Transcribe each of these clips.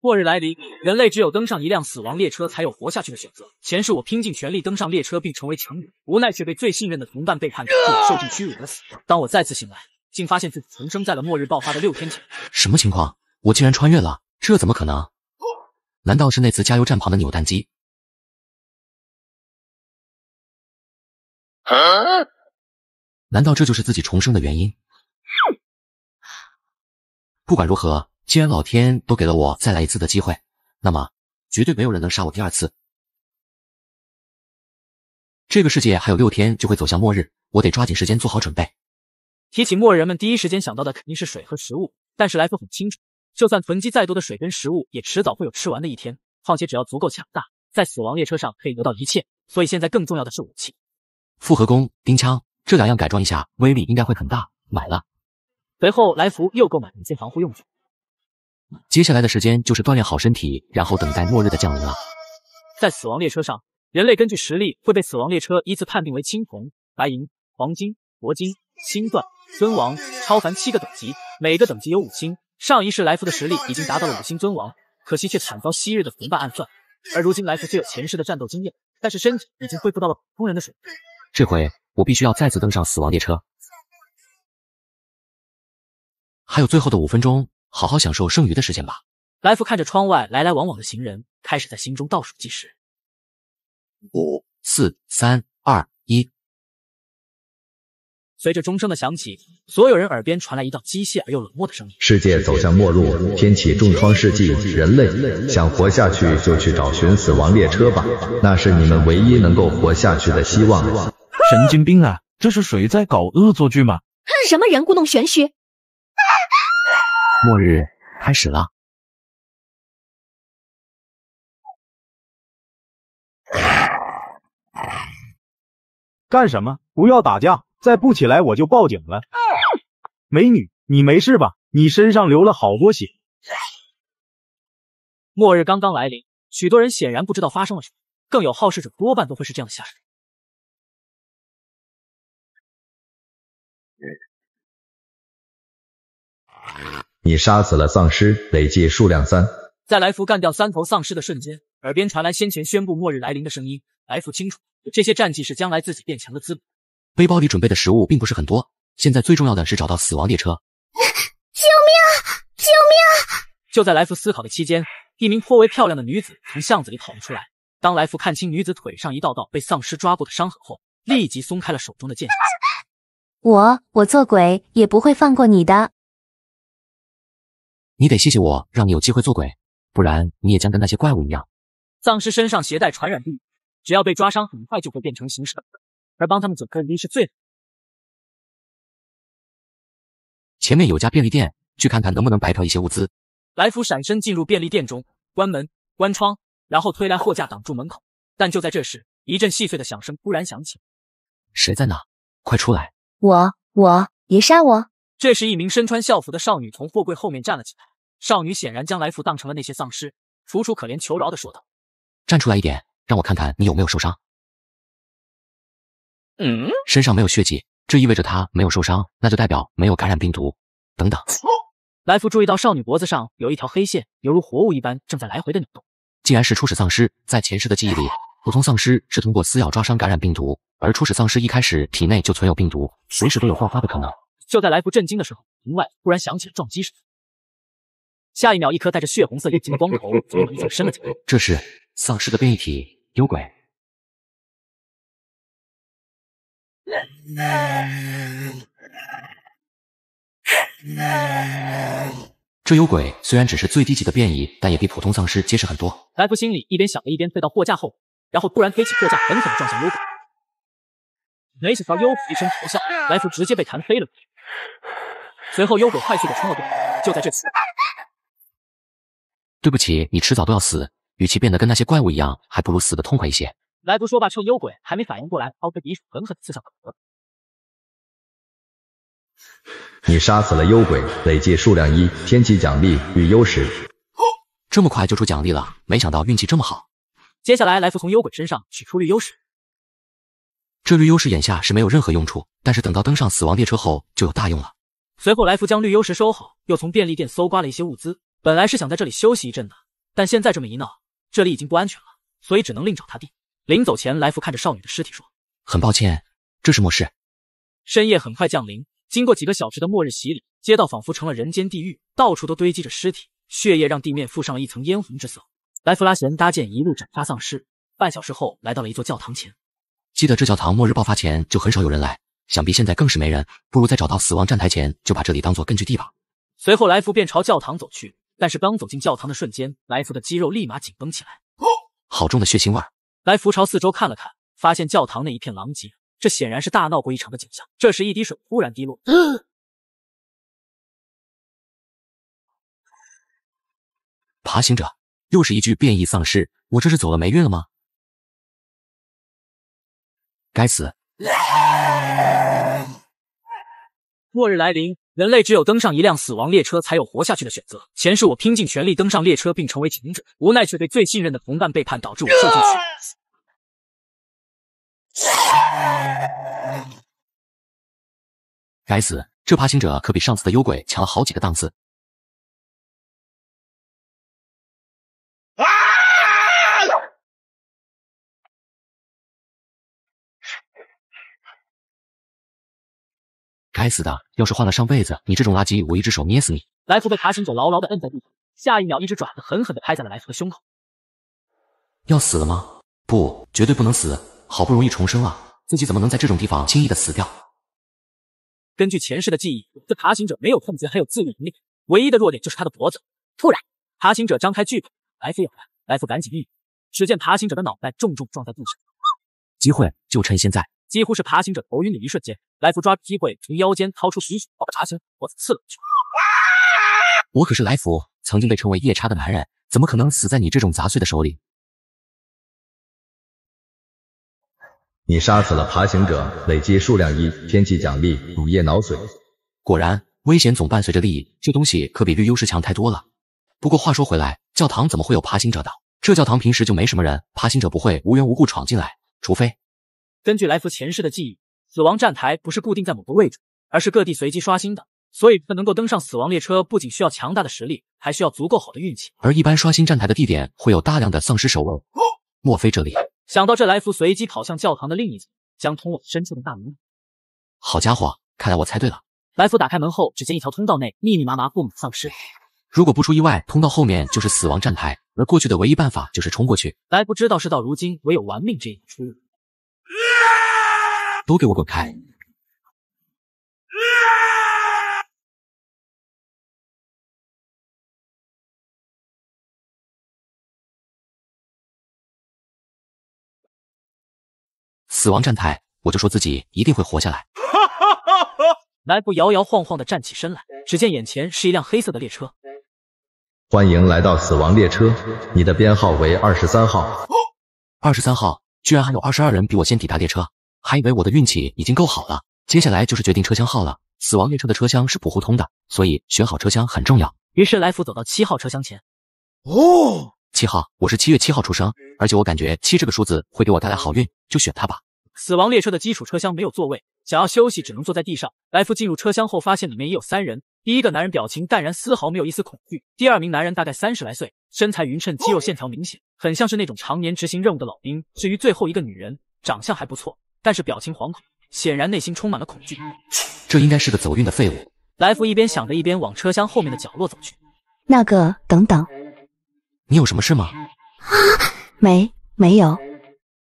末日来临，人类只有登上一辆死亡列车才有活下去的选择。前世我拼尽全力登上列车并成为强人，无奈却被最信任的同伴背叛，致我受尽屈辱而死。当我再次醒来，竟发现自己重生在了末日爆发的6天前。什么情况？我竟然穿越了？这怎么可能？难道是那次加油站旁的扭蛋机？难道这就是自己重生的原因？不管如何，既然老天都给了我再来一次的机会，那么绝对没有人能杀我第2次。这个世界还有6天就会走向末日，我得抓紧时间做好准备。提起末日，人们第一时间想到的肯定是水和食物，但是来福很清楚，就算囤积再多的水跟食物，也迟早会有吃完的一天。况且只要足够强大，在死亡列车上可以得到一切，所以现在更重要的是武器。复合弓、钉枪这2样改装一下，威力应该会很大，买了。随后来福又购买了一件防护用具。接下来的时间就是锻炼好身体，然后等待末日的降临了。在死亡列车上，人类根据实力会被死亡列车依次判定为青铜、白银、黄金、铂金、星钻、尊王、超凡7个等级，每个等级有5星。上一世来福的实力已经达到了5星尊王，可惜却惨遭昔日的同伴暗算。而如今来福虽有前世的战斗经验，但是身体已经恢复到了普通人的水平。这回我必须要再次登上死亡列车。还有最后的5分钟，好好享受剩余的时间吧。来福看着窗外来来往往的行人，开始在心中倒数计时。5、4、3、2、1。随着钟声的响起，所有人耳边传来一道机械而又冷漠的声音：世界走向末路，天启重创世纪，人类想活下去就去找寻死亡列车吧，那是你们唯一能够活下去的希望。神经病啊！这是谁在搞恶作剧吗？什么人故弄玄虚？末日开始了。干什么？不要打架！再不起来我就报警了。美女，你没事吧？你身上流了好多血。末日刚刚来临，许多人显然不知道发生了什么，更有好事者多半都会是这样的下场。你杀死了丧尸，累计数量3。在来福干掉3头丧尸的瞬间，耳边传来先前宣布末日来临的声音。来福清楚，这些战绩是将来自己变强的资本。背包里准备的食物并不是很多，现在最重要的是找到死亡列车。救命！救命！就在来福思考的期间，一名颇为漂亮的女子从巷子里跑了出来。当来福看清女子腿上一道道被丧尸抓过的伤痕后，立即松开了手中的剑。我做鬼也不会放过你的。你得谢谢我，让你有机会做鬼，不然你也将跟那些怪物一样。丧尸身上携带传染病，只要被抓伤，很快就会变成行尸本本，而帮他们走颗粒是最好。前面有家便利店，去看看能不能白嫖一些物资。来福闪身进入便利店中，关门、关窗，然后推来货架挡住门口。但就在这时，一阵细碎的响声突然响起。谁在那？快出来！别杀我！这时，一名身穿校服的少女从货柜后面站了起来。少女显然将来福当成了那些丧尸，楚楚可怜求饶地说道：“站出来一点，让我看看你有没有受伤。”身上没有血迹，这意味着他没有受伤，那就代表没有感染病毒。等等，来福注意到少女脖子上有一条黑线，犹如活物一般正在来回的扭动。既然是初始丧尸，在前世的记忆里，普通丧尸是通过撕咬抓伤感染病毒，而初始丧尸一开始体内就存有病毒，随时都有爆发的可能。就在来福震惊的时候，门外突然响起了撞击声。下一秒，一颗带着血红色眼睛的光头从门缝伸了进来。这是丧尸的变异体幽鬼。这幽鬼虽然只是最低级的变异，但也比普通丧尸结实很多。来福心里一边想着，一边退到货架后，然后突然推起货架，狠狠地撞向幽鬼。没想到幽鬼一声咆哮，来福直接被弹飞了出去。随后幽鬼快速地冲了过来，就在这时，对不起，你迟早都要死，与其变得跟那些怪物一样，还不如死得痛快一些。来福说罢，趁幽鬼还没反应过来，抛开匕首狠狠刺向可可。你杀死了幽鬼，累计数量1，天启奖励绿幽石。这么快就出奖励了，没想到运气这么好。接下来，来福从幽鬼身上取出绿幽石。这绿幽石眼下是没有任何用处，但是等到登上死亡列车后就有大用了。随后，来福将绿幽石收好，又从便利店搜刮了一些物资。本来是想在这里休息一阵的，但现在这么一闹，这里已经不安全了，所以只能另找他地。临走前，来福看着少女的尸体说：“很抱歉，这是末世。”深夜很快降临，经过几个小时的末日洗礼，街道仿佛成了人间地狱，到处都堆积着尸体，血液让地面附上了一层嫣红之色。莱弗拉贤搭建一路斩杀丧尸，半小时后来到了一座教堂前。记得这教堂末日爆发前就很少有人来，想必现在更是没人，不如在找到死亡站台前就把这里当作根据地吧。随后来福便朝教堂走去，但是刚走进教堂的瞬间，来福的肌肉立马紧绷起来。好重的血腥味儿！来福朝四周看了看，发现教堂那一片狼藉，这显然是大闹过一场的景象。这时一滴水忽然滴落，爬行者，又是一具变异丧尸，我这是走了霉运了吗？该死！末日来临，人类只有登上一辆死亡列车才有活下去的选择。前世我拼尽全力登上列车并成为行者，无奈却被最信任的同伴背叛，导致我受尽该死，这爬行者可比上次的幽鬼强了好几个档次。该死的！要是换了上辈子，你这种垃圾，我一只手捏死你！来福被爬行者牢牢地摁在地上，下一秒一只爪子狠狠地拍在了来福的胸口。要死了吗？不，绝对不能死！好不容易重生了，自己怎么能在这种地方轻易的死掉？根据前世的记忆，这爬行者没有痛觉，还有自愈能力，唯一的弱点就是他的脖子。突然，爬行者张开巨口，来福咬来，来福赶紧运。只见爬行者的脑袋重重撞在地上，机会就趁现在！几乎是爬行者头晕的一瞬间，来福抓住机会从腰间掏出匕首，把爬行者脖子刺了过去。我可是来福，曾经被称为夜叉的男人，怎么可能死在你这种杂碎的手里？你杀死了爬行者，累积数量1，天气奖励乳液脑髓。果然，危险总伴随着利益，这东西可比绿幽师强太多了。不过话说回来，教堂怎么会有爬行者的？这教堂平时就没什么人，爬行者不会无缘无故闯进来，除非……根据来福前世的记忆，死亡站台不是固定在某个位置，而是各地随机刷新的。所以能够登上死亡列车，不仅需要强大的实力，还需要足够好的运气。而一般刷新站台的地点会有大量的丧尸守卫，莫非这里？想到这，来福随即跑向教堂的另一侧，将通往深处的大门。好家伙，看来我猜对了。来福打开门后，只见一条通道内密密麻麻布满丧尸。如果不出意外，通道后面就是死亡站台，而过去的唯一办法就是冲过去。来福知道事到如今，唯有玩命这一条出路。都给我滚开！死亡站台，我就说自己一定会活下来。来福摇摇晃晃地站起身来，只见眼前是一辆黑色的列车。欢迎来到死亡列车，你的编号为23号。23号，居然还有22人比我先抵达列车，还以为我的运气已经够好了。接下来就是决定车厢号了。死亡列车的车厢是不互通的，所以选好车厢很重要。于是来福走到7号车厢前。7号，我是7月7号出生，而且我感觉7这个数字会给我带来好运，就选它吧。死亡列车的基础车厢没有座位，想要休息只能坐在地上。来福进入车厢后，发现里面也有3人。第一个男人表情淡然，丝毫没有一丝恐惧。第二名男人大概30来岁，身材匀称，肌肉线条明显，很像是那种常年执行任务的老兵。至于最后一个女人，长相还不错，但是表情惶恐，显然内心充满了恐惧。这应该是个走运的废物。来福一边想着，一边往车厢后面的角落走去。那个，等等，你有什么事吗？没有。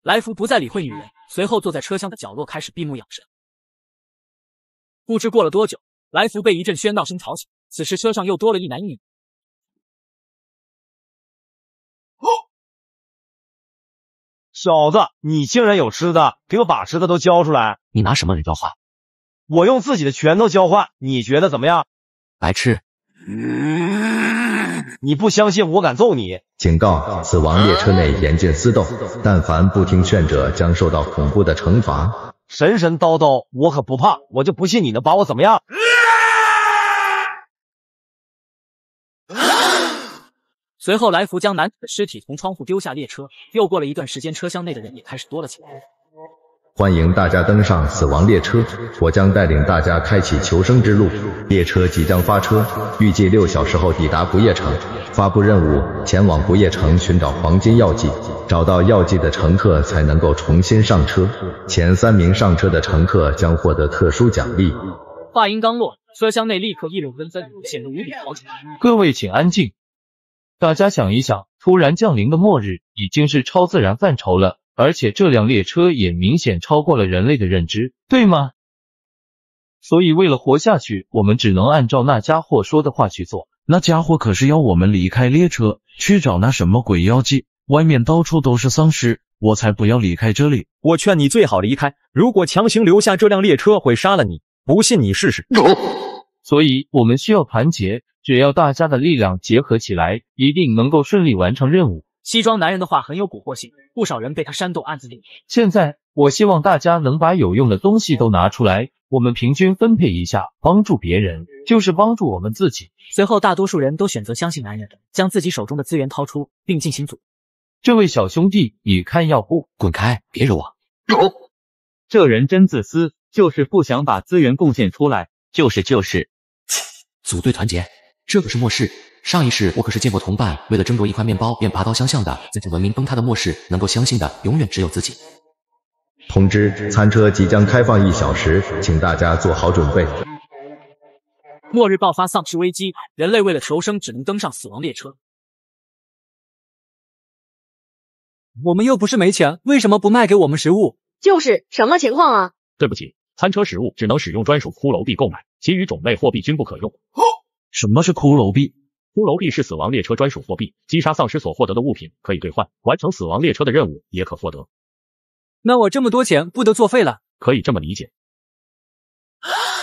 来福不再理会女人，随后坐在车厢的角落开始闭目养神。不知过了多久，来福被一阵喧闹声吵醒，此时车上又多了一男一女。小子，你竟然有吃的，给我把吃的都交出来！你拿什么来交换？我用自己的拳头交换，你觉得怎么样？白痴！你不相信我敢揍你！警告：死亡列车内严禁私斗，但凡不听劝者将受到恐怖的惩罚。神神叨叨，我可不怕，我就不信你能把我怎么样！随后，来福将男子的尸体从窗户丢下列车。又过了一段时间，车厢内的人也开始多了起来。欢迎大家登上死亡列车，我将带领大家开启求生之路。列车即将发车，预计6小时后抵达不夜城。发布任务：前往不夜城寻找黄金药剂，找到药剂的乘客才能够重新上车。前3名上车的乘客将获得特殊奖励。话音刚落，车厢内立刻议论纷纷，显得无比嘈杂。各位请安静，大家想一想，突然降临的末日已经是超自然范畴了。而且这辆列车也明显超过了人类的认知，对吗？所以为了活下去，我们只能按照那家伙说的话去做。那家伙可是要我们离开列车，去找那什么鬼药剂，外面到处都是丧尸，我才不要离开这里。我劝你最好离开，如果强行留下这辆列车会杀了你，不信你试试。所以我们需要团结，只要大家的力量结合起来，一定能够顺利完成任务。西装男人的话很有蛊惑性，不少人被他煽动暗自利益。现在我希望大家能把有用的东西都拿出来，我们平均分配一下，帮助别人就是帮助我们自己。随后大多数人都选择相信男人，将自己手中的资源掏出并进行组。这位小兄弟，你看要不滚开，别惹我。这人真自私，就是不想把资源贡献出来。就是。组队团结，这可是末世。上一世我可是见过同伴为了争夺一块面包便拔刀相向的，在这文明崩塌的末世，能够相信的永远只有自己。通知：餐车即将开放1小时，请大家做好准备。末日爆发丧尸危机，人类为了求生只能登上死亡列车。我们又不是没钱，为什么不卖给我们食物？就是什么情况啊？对不起，餐车食物只能使用专属骷髅币购买，其余种类货币均不可用。什么是骷髅币？骷髅币是死亡列车专属货币，击杀丧尸所获得的物品可以兑换，完成死亡列车的任务也可获得。那我这么多钱不得作废了？可以这么理解。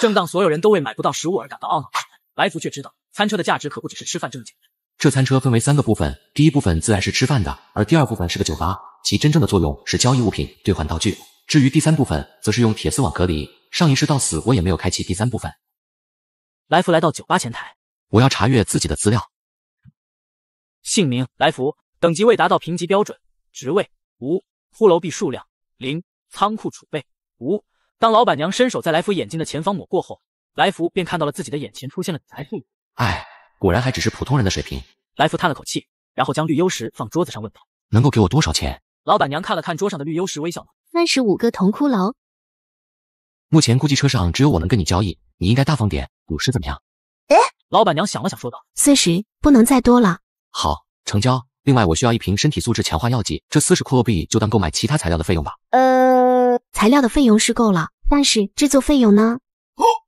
正当所有人都为买不到食物而感到懊恼时，来福却知道餐车的价值可不只是吃饭这么简单。这餐车分为3个部分，第一部分自然是吃饭的，而第二部分是个酒吧，其真正的作用是交易物品、兑换道具。至于第3部分，则是用铁丝网隔离。上一世到死我也没有开启第3部分。来福来到酒吧前台，我要查阅自己的资料。姓名来福，等级未达到评级标准，职位无，骷髅币数量0，仓库储备无。当老板娘伸手在来福眼睛的前方抹过后，来福便看到了自己的眼前出现了财富。哎，果然还只是普通人的水平。来福叹了口气，然后将绿幽石放桌子上问道：能够给我多少钱？老板娘看了看桌上的绿幽石，微笑道：35个铜骷髅。目前估计车上只有我能跟你交易，你应该大方点，50怎么样？老板娘想了想说道：40，不能再多了。好，成交。另外我需要1瓶身体素质强化药剂，这40骷髅币就当购买其他材料的费用吧。材料的费用是够了，但是制作费用呢？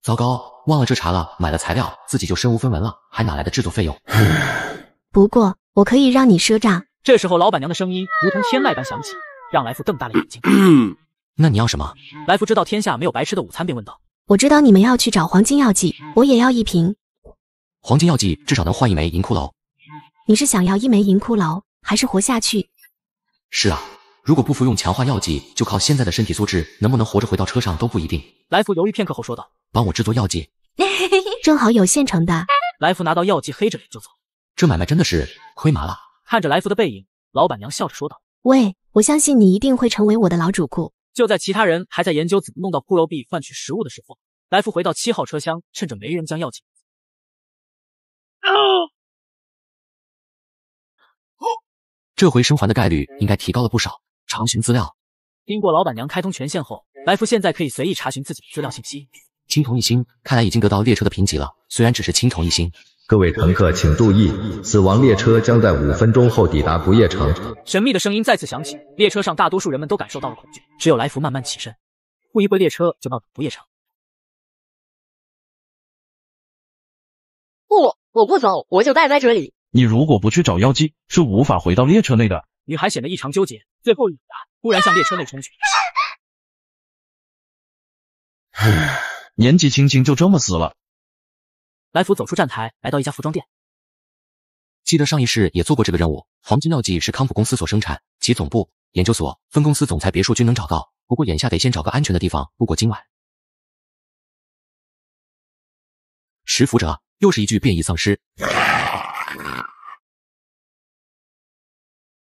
糟糕，忘了这茬了，买了材料自己就身无分文了，还哪来的制作费用？不过我可以让你赊账。这时候老板娘的声音如同天籁般响起，让来福瞪大了眼睛。那你要什么？来福知道天下没有白吃的午餐，便问道：我知道你们要去找黄金药剂，我也要1瓶。黄金药剂至少能换1枚银骷髅。你是想要1枚银骷髅，还是活下去？是啊，如果不服用强化药剂，就靠现在的身体素质，能不能活着回到车上都不一定。来福犹豫片刻后说道：帮我制作药剂。正好有现成的。来福拿到药剂，黑着脸就走。这买卖真的是亏麻了。看着来福的背影，老板娘笑着说道：喂，我相信你一定会成为我的老主顾。就在其他人还在研究怎么弄到骷髅币换取食物的时候，来福回到7号车厢，趁着没人将药剂。这回生还的概率应该提高了不少。查询资料。经过老板娘开通权限后，来福现在可以随意查询自己的资料信息。青铜一星，看来已经得到列车的评级了，虽然只是青铜一星。各位乘客请注意，死亡列车将在5分钟后抵达不夜城。神秘的声音再次响起，列车上大多数人们都感受到了恐惧，只有来福慢慢起身。不一会，列车就到了不夜城。不，我不走，我就待在这里。你如果不去找药剂，是无法回到列车内的。女孩显得异常纠结，最后一答忽然向列车内冲去。年纪轻轻就这么死了。来福走出站台，来到一家服装店。记得上一世也做过这个任务。黄金药剂是康普公司所生产，其总部、研究所、分公司、总裁别墅均能找到。不过眼下得先找个安全的地方度过今晚。食腐者，又是一具变异丧尸。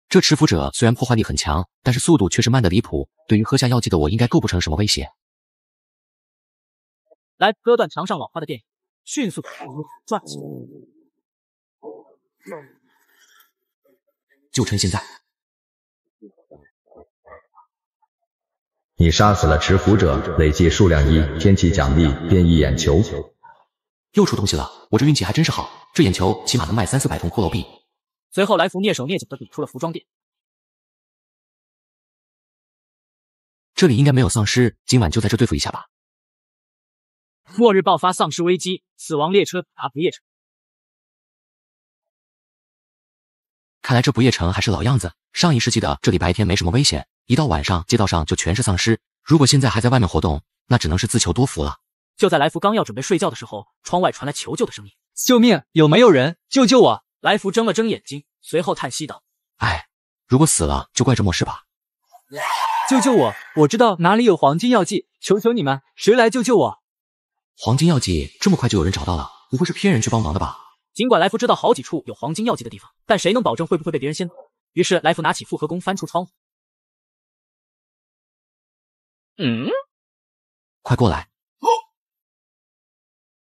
这持斧者虽然破坏力很强，但是速度却是慢得离谱，对于喝下药剂的我应该构不成什么威胁。来，割断墙上老化的电影，迅速转起。就趁现在。你杀死了持斧者，累计数量1，天启奖励变异眼球。又出东西了，我这运气还真是好，这眼球起码能卖300-400铜骷髅币。随后来福蹑手蹑脚地抵出了服装店。这里应该没有丧尸，今晚就在这对付一下吧。末日爆发丧尸危机，死亡列车打不夜城。看来这不夜城还是老样子，上一世纪的这里白天没什么危险，一到晚上街道上就全是丧尸。如果现在还在外面活动，那只能是自求多福了。就在来福刚要准备睡觉的时候，窗外传来求救的声音：“救命！有没有人？救救我！”来福睁了睁眼睛，随后叹息道：“哎，如果死了就怪这末世吧。救救我！我知道哪里有黄金药剂，求求你们，谁来救救我！”黄金药剂这么快就有人找到了，不会是骗人去帮忙的吧？尽管来福知道好几处有黄金药剂的地方，但谁能保证会不会被别人先走？于是来福拿起复合弓翻出窗户。快过来！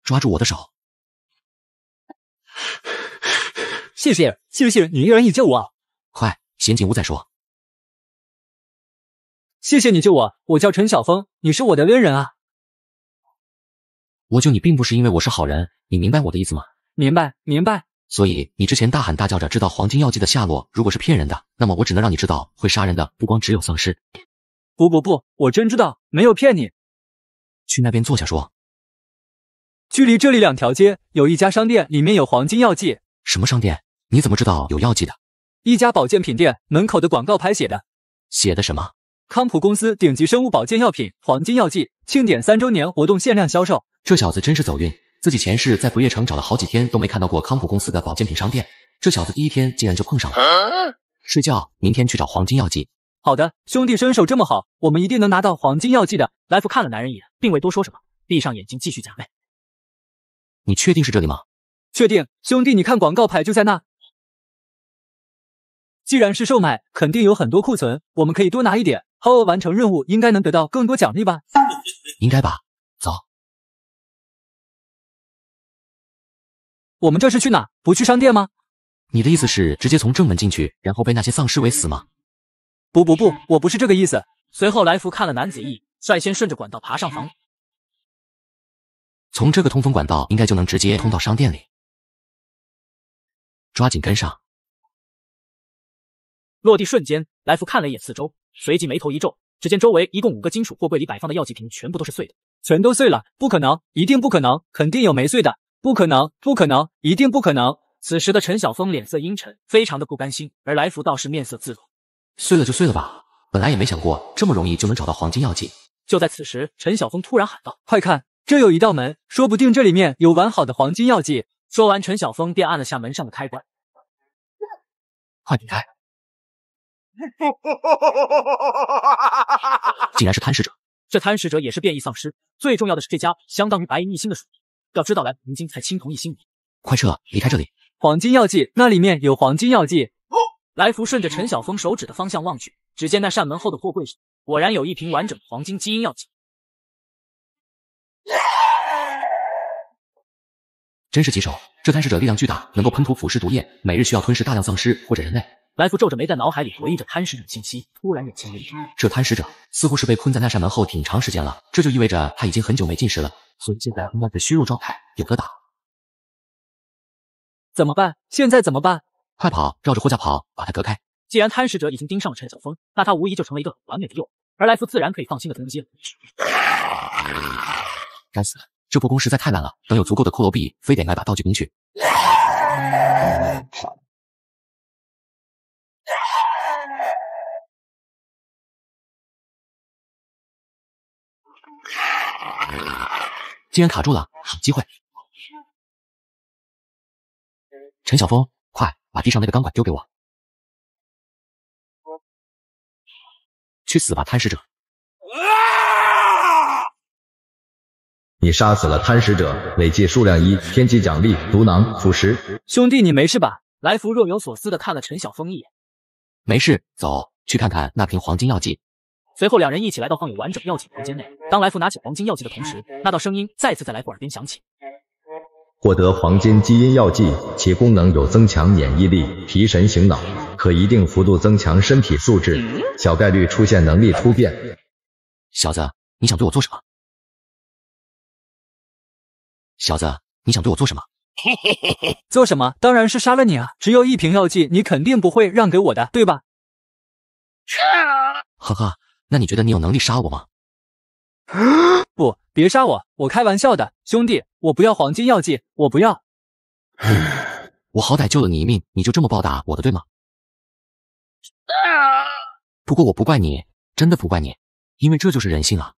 抓住我的手！谢谢，你愿意救我。快，先进屋再说。谢谢你救我，我叫陈晓峰，你是我的恩人啊。我救你并不是因为我是好人，你明白我的意思吗？明白。所以你之前大喊大叫着知道黄金药剂的下落，如果是骗人的，那么我只能让你知道会杀人的不光只有丧尸。不，我真知道，没有骗你。去那边坐下说。距离这里2条街有一家商店，里面有黄金药剂。什么商店？你怎么知道有药剂的？一家保健品店，门口的广告牌写的。写的什么？康普公司顶级生物保健药品黄金药剂庆典3周年活动限量销售。这小子真是走运，自己前世在不夜城找了好几天都没看到过康普公司的保健品商店，这小子第一天竟然就碰上了。睡觉，明天去找黄金药剂。好的，兄弟身手这么好，我们一定能拿到黄金药剂的。来福看了男人一眼，并未多说什么，闭上眼睛继续假寐。你确定是这里吗？确定，兄弟，你看广告牌就在那。既然是售卖，肯定有很多库存，我们可以多拿一点，超额完成任务应该能得到更多奖励吧？应该吧。走。我们这是去哪？不去商店吗？你的意思是直接从正门进去，然后被那些丧尸围死吗？不，我不是这个意思。随后来福看了男子一眼，率先顺着管道爬上房。从这个通风管道应该就能直接通到商店里。抓紧跟上。落地瞬间，来福看了一眼四周，随即眉头一皱，只见周围一共5个金属货柜里摆放的药剂瓶全部都是碎的。全都碎了？不可能，一定不可能，肯定有没碎的。不可能，一定不可能。此时的陈晓峰脸色阴沉，非常的不甘心，而来福倒是面色自若。碎了就碎了吧，本来也没想过这么容易就能找到黄金药剂。就在此时，陈晓峰突然喊道：“快看，这有一道门，说不定这里面有完好的黄金药剂。”说完，陈晓峰便按了下门上的开关。快点开！竟然是贪食者。这贪食者也是变异丧尸，最重要的是这家相当于白银1星的属性。要知道来银金才青铜1星。快撤，离开这里！黄金药剂，那里面有黄金药剂。来福顺着陈晓峰手指的方向望去，只见那扇门后的货柜上果然有一瓶完整的黄金基因药剂。真是棘手，这贪食者力量巨大，能够喷吐腐蚀毒液，每日需要吞噬大量丧尸或者人类。来福皱着眉在脑海里回忆着贪食者信息，突然眼前一亮。这贪食者似乎是被困在那扇门后挺长时间了，这就意味着他已经很久没进食了，所以现在应该是虚弱状态，有的打。怎么办？现在怎么办？快跑，绕着货架跑，把他隔开。既然贪食者已经盯上了陈晓峰，那他无疑就成了一个完美的诱饵，而来福自然可以放心的攻击了。该死，这波攻实在太烂了，等有足够的骷髅币，非得买把道具兵去。竟然卡住了，好机会！陈晓峰，快把地上那个钢管丢给我！去死吧，贪食者！你杀死了贪食者，累计数量1，天级奖励毒囊腐蚀。兄弟，你没事吧？来福若有所思的看了陈晓峰一眼。没事，走，去看看那瓶黄金药剂。随后两人一起来到放有完整药剂的房间内。当来福拿起黄金药剂的同时，那道声音再次在来福耳边响起。获得黄金基因药剂，其功能有增强免疫力、提神醒脑，可一定幅度增强身体素质，小概率出现能力突变。小子，你想对我做什么？小子，你想对我做什么？做什么？当然是杀了你啊！只有一瓶药剂，你肯定不会让给我的，对吧？呵呵，那你觉得你有能力杀我吗？不，别杀我，我开玩笑的，兄弟，我不要黄金药剂，我不要。我好歹救了你一命，你就这么报答我的，对吗？不过我不怪你，真的不怪你，因为这就是人性啊。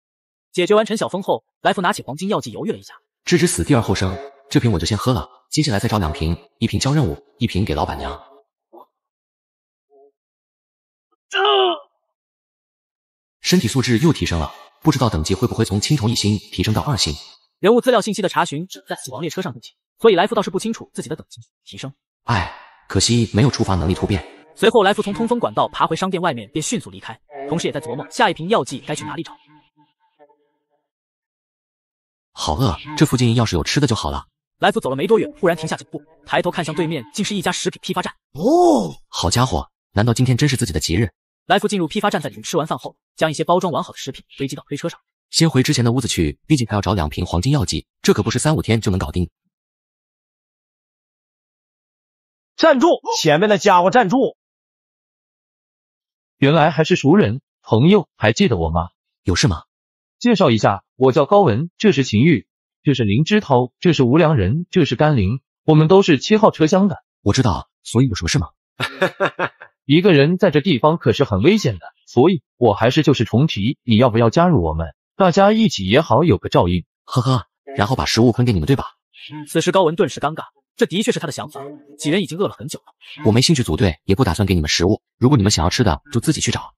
解决完陈晓峰后，来福拿起黄金药剂犹豫了一下，置之死地而后生，这瓶我就先喝了，接下来再找2瓶，一瓶交任务，一瓶给老板娘。身体素质又提升了，不知道等级会不会从青铜1星提升到2星。人物资料信息的查询只在死亡列车上进行，所以来福倒是不清楚自己的等级提升。唉，可惜没有触发能力突变。随后来福从通风管道爬回商店外面，便迅速离开，同时也在琢磨下一瓶药剂该去哪里找。好饿，这附近要是有吃的就好了。来福走了没多远，忽然停下脚步，抬头看向对面，竟是一家食品批发站。哦，好家伙，难道今天真是自己的吉日？来福进入批发站，在里面吃完饭后，将一些包装完好的食品堆积到推车上。先回之前的屋子去，毕竟还要找2瓶黄金药剂，这可不是3、5天就能搞定。站住！前面的家伙站住！原来还是熟人，朋友，还记得我吗？有事吗？介绍一下，我叫高文，这是秦玉，这是林之涛，这是吴良人，这是甘霖，我们都是7号车厢的。我知道，所以有什么事吗？一个人在这地方可是很危险的，所以我还是就是重提，你要不要加入我们？大家一起也好有个照应。呵呵，然后把食物分给你们，对吧？此时高文顿时尴尬，这的确是他的想法，几人已经饿了很久了。我没兴趣组队，也不打算给你们食物，如果你们想要吃的，就自己去找。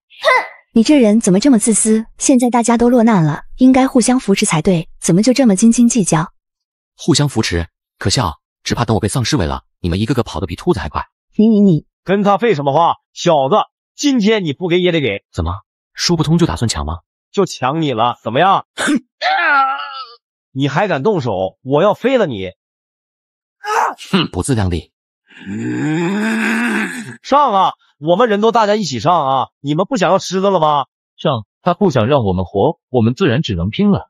你这人怎么这么自私？现在大家都落难了，应该互相扶持才对，怎么就这么斤斤计较？互相扶持？可笑，只怕等我被丧尸围了，你们一个个跑得比兔子还快。你跟他废什么话？小子，今天你不给也得给。怎么，说不通就打算抢吗？就抢你了，怎么样？你还敢动手，我要废了你！哼，不自量力。上啊！我们人都大家一起上啊！你们不想要吃的了吗？上，他不想让我们活，我们自然只能拼了。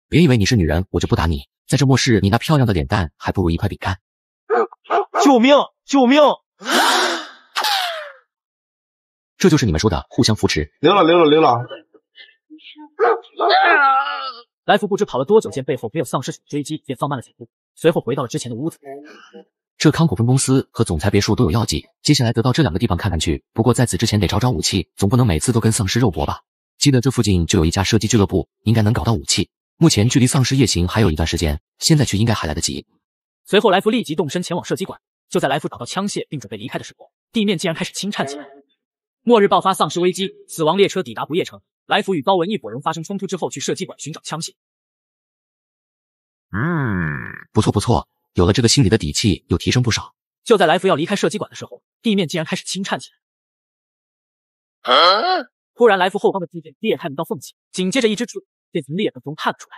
别以为你是女人，我就不打你。在这末世，你那漂亮的脸蛋还不如一块饼干。救命！救命！这就是你们说的互相扶持。溜了。来福不知跑了多久，见背后没有丧尸犬追击，便放慢了脚步，随后回到了之前的屋子。这康普分公司和总裁别墅都有药剂，接下来得到这2个地方看看去。不过在此之前得找武器，总不能每次都跟丧尸肉搏吧。记得这附近就有一家射击俱乐部，应该能搞到武器。目前距离丧尸夜行还有一段时间，现在去应该还来得及。随后来福立即动身前往射击馆，就在来福找到枪械并准备离开的时候，地面竟然开始轻颤起来。末日爆发丧尸危机，死亡列车抵达不夜城。来福与高文一伙人发生冲突之后，去射击馆寻找枪械。不错，有了这个心里的底气，又提升不少。就在来福要离开射击馆的时候，地面竟然开始轻颤起来。突然，来福后方的地面裂开1道缝隙，紧接着一只猪便从裂缝中探了出来。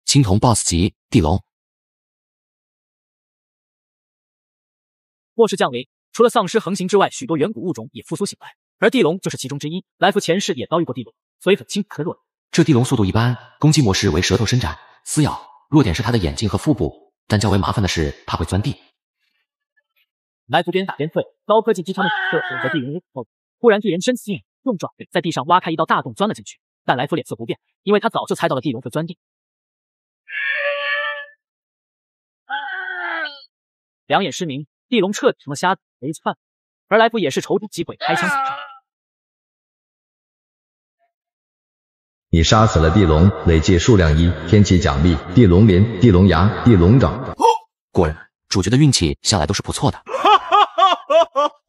青铜 BOSS 级地龙。末世降临，除了丧尸横行之外，许多远古物种也复苏醒来，而地龙就是其中之一。来福前世也遭遇过地龙，所以很清楚它的弱点。这地龙速度一般，攻击模式为舌头伸展、撕咬，弱点是它的眼睛和腹部，但较为麻烦的是它会钻地。来福边打边退，高科技机枪的坦克和地龙后，忽然巨人身形重撞，在地上挖开一道大洞钻了进去。但来福脸色不变，因为他早就猜到了地龙会钻地。两眼失明，地龙彻底成了瞎子，没犯。而来福也是仇敌急鬼，开枪扫射。你杀死了地龙，累计数量1，天启奖励地龙鳞、地龙牙、地龙爪。果然，主角的运气向来都是不错的。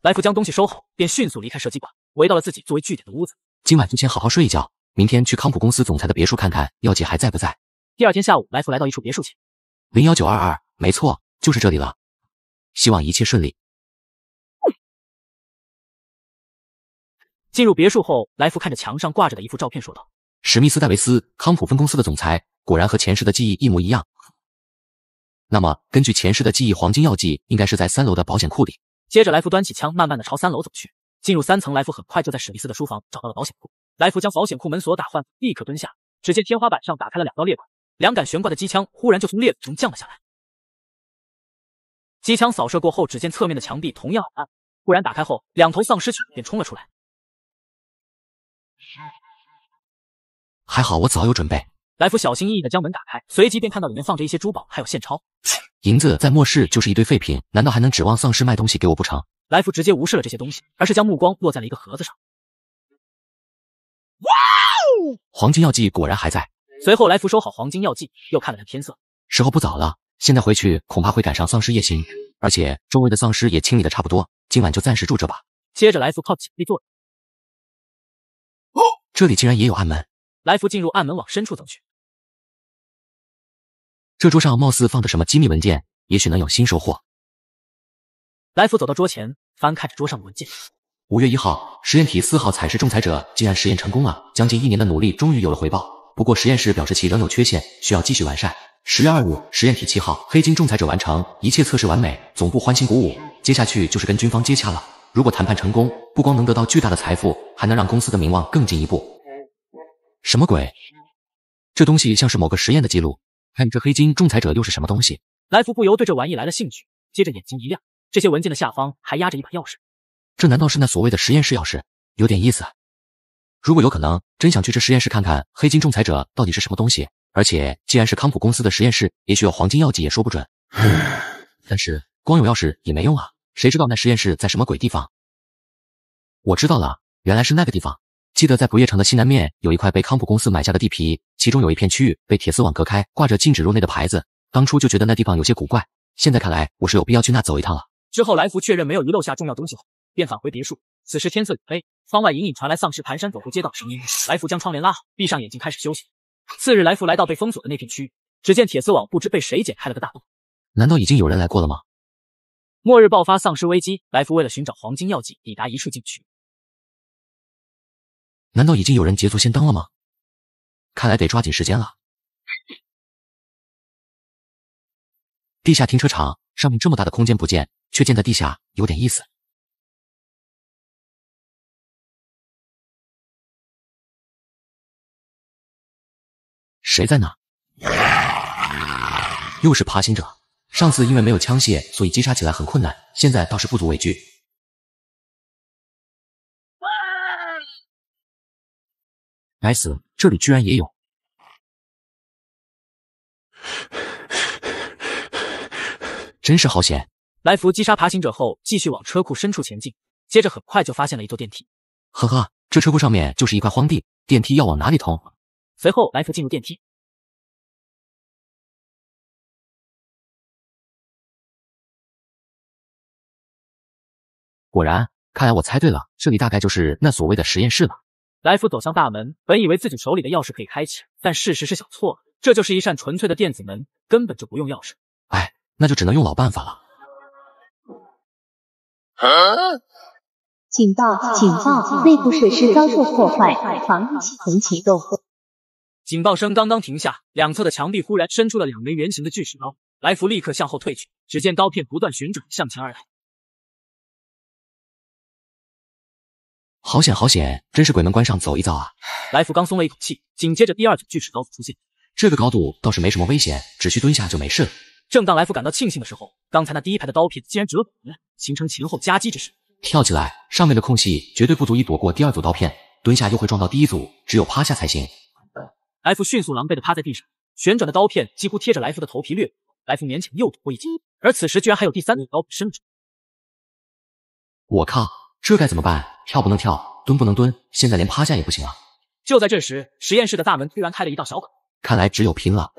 来福将东西收好，便迅速离开射击馆，回到了自己作为据点的屋子。今晚就先好好睡一觉，明天去康普公司总裁的别墅看看药剂还在不在。第二天下午，来福来到一处别墅前01922，没错，就是这里了。希望一切顺利。进入别墅后，来福看着墙上挂着的一幅照片说道：“史密斯·戴维斯，康普分公司的总裁，果然和前世的记忆一模一样。那么，根据前世的记忆，黄金药剂应该是在3楼的保险库里。”接着，来福端起枪，慢慢的朝3楼走去。进入3层，来福很快就在史密斯的书房找到了保险库。来福将保险库门锁打坏，立刻蹲下，只见天花板上打开了2道裂管，2杆悬挂的机枪忽然就从裂子中降了下来。机枪扫射过后，只见侧面的墙壁同样很暗，忽然打开后，2头丧尸犬便冲了出来。还好我早有准备。来福小心翼翼地将门打开，随即便看到里面放着一些珠宝，还有现钞。银子在末世就是一堆废品，难道还能指望丧尸卖东西给我不成？来福直接无视了这些东西，而是将目光落在了一个盒子上。哇哦！黄金药剂果然还在。随后来福收好黄金药剂，又看了看天色，时候不早了，现在回去恐怕会赶上丧尸夜行，而且周围的丧尸也清理的差不多，今晚就暂时住这吧。接着来福靠墙壁坐着。这里竟然也有暗门。来福进入暗门往深处走去。这桌上貌似放着什么机密文件，也许能有新收获。来福走到桌前，翻看着桌上的文件。5月1号，实验体4号采试仲裁者竟然实验成功了，将近1年的努力终于有了回报。不过实验室表示其仍有缺陷，需要继续完善。10月2日，实验体7号黑金仲裁者完成，一切测试完美，总部欢欣鼓舞。接下去就是跟军方接洽了。如果谈判成功，不光能得到巨大的财富，还能让公司的名望更进一步。什么鬼？这东西像是某个实验的记录。看这黑金仲裁者又是什么东西？来福不由对这玩意来了兴趣，接着眼睛一亮，这些文件的下方还压着一把钥匙。这难道是那所谓的实验室钥匙？有点意思。如果有可能，真想去这实验室看看黑金仲裁者到底是什么东西。而且既然是康普公司的实验室，也许有黄金药剂也说不准。但是光有钥匙也没用啊，谁知道那实验室在什么鬼地方？我知道了，原来是那个地方。记得在不夜城的西南面有一块被康普公司买下的地皮，其中有一片区域被铁丝网隔开，挂着禁止入内的牌子。当初就觉得那地方有些古怪，现在看来我是有必要去那走一趟了。之后来福确认没有遗漏下重要东西后，便返回别墅。此时天色已黑，窗外隐隐传来丧尸蹒跚走过街道的声音。来福将窗帘拉好，闭上眼睛开始休息。次日，来福来到被封锁的那片区域，只见铁丝网不知被谁剪开了个大洞。难道已经有人来过了吗？末日爆发丧尸危机，来福为了寻找黄金药剂，抵达一处禁区。难道已经有人捷足先登了吗？看来得抓紧时间了。地下停车场上面这么大的空间不见，却建在地下，有点意思。谁在那？又是爬行者。上次因为没有枪械，所以击杀起来很困难，现在倒是不足为惧。该死，这里居然也有！真是好险！来福击杀爬行者后，继续往车库深处前进，接着很快就发现了一座电梯。呵呵，这车库上面就是一块荒地，电梯要往哪里通？随后，来福进入电梯。果然，看来我猜对了，这里大概就是那所谓的实验室了。来福走向大门，本以为自己手里的钥匙可以开启，但事实是想错了，这就是一扇纯粹的电子门，根本就不用钥匙。哎，那就只能用老办法了。警报！警报！内部设施遭受破坏，防御系统启动。警报声刚刚停下，两侧的墙壁忽然伸出了2枚圆形的巨石刀，来福立刻向后退去，只见刀片不断旋转，向前而来。好险好险，真是鬼门关上走一遭啊！来福刚松了一口气，紧接着第2组巨齿刀出现。这个高度倒是没什么危险，只需蹲下就没事了。正当来福感到庆幸的时候，刚才那第1排的刀片竟然折返回来，形成前后夹击之势。跳起来，上面的空隙绝对不足以躲过第2组刀片，蹲下又会撞到第1组，只有趴下才行。来福迅速狼狈地趴在地上，旋转的刀片几乎贴着来福的头皮掠过，来福勉强又躲过一击。而此时居然还有第3组刀片伸出。我靠，这该怎么办？跳不能跳，蹲不能蹲，现在连趴下也不行啊！就在这时，实验室的大门突然开了一道小口，看来只有拼了。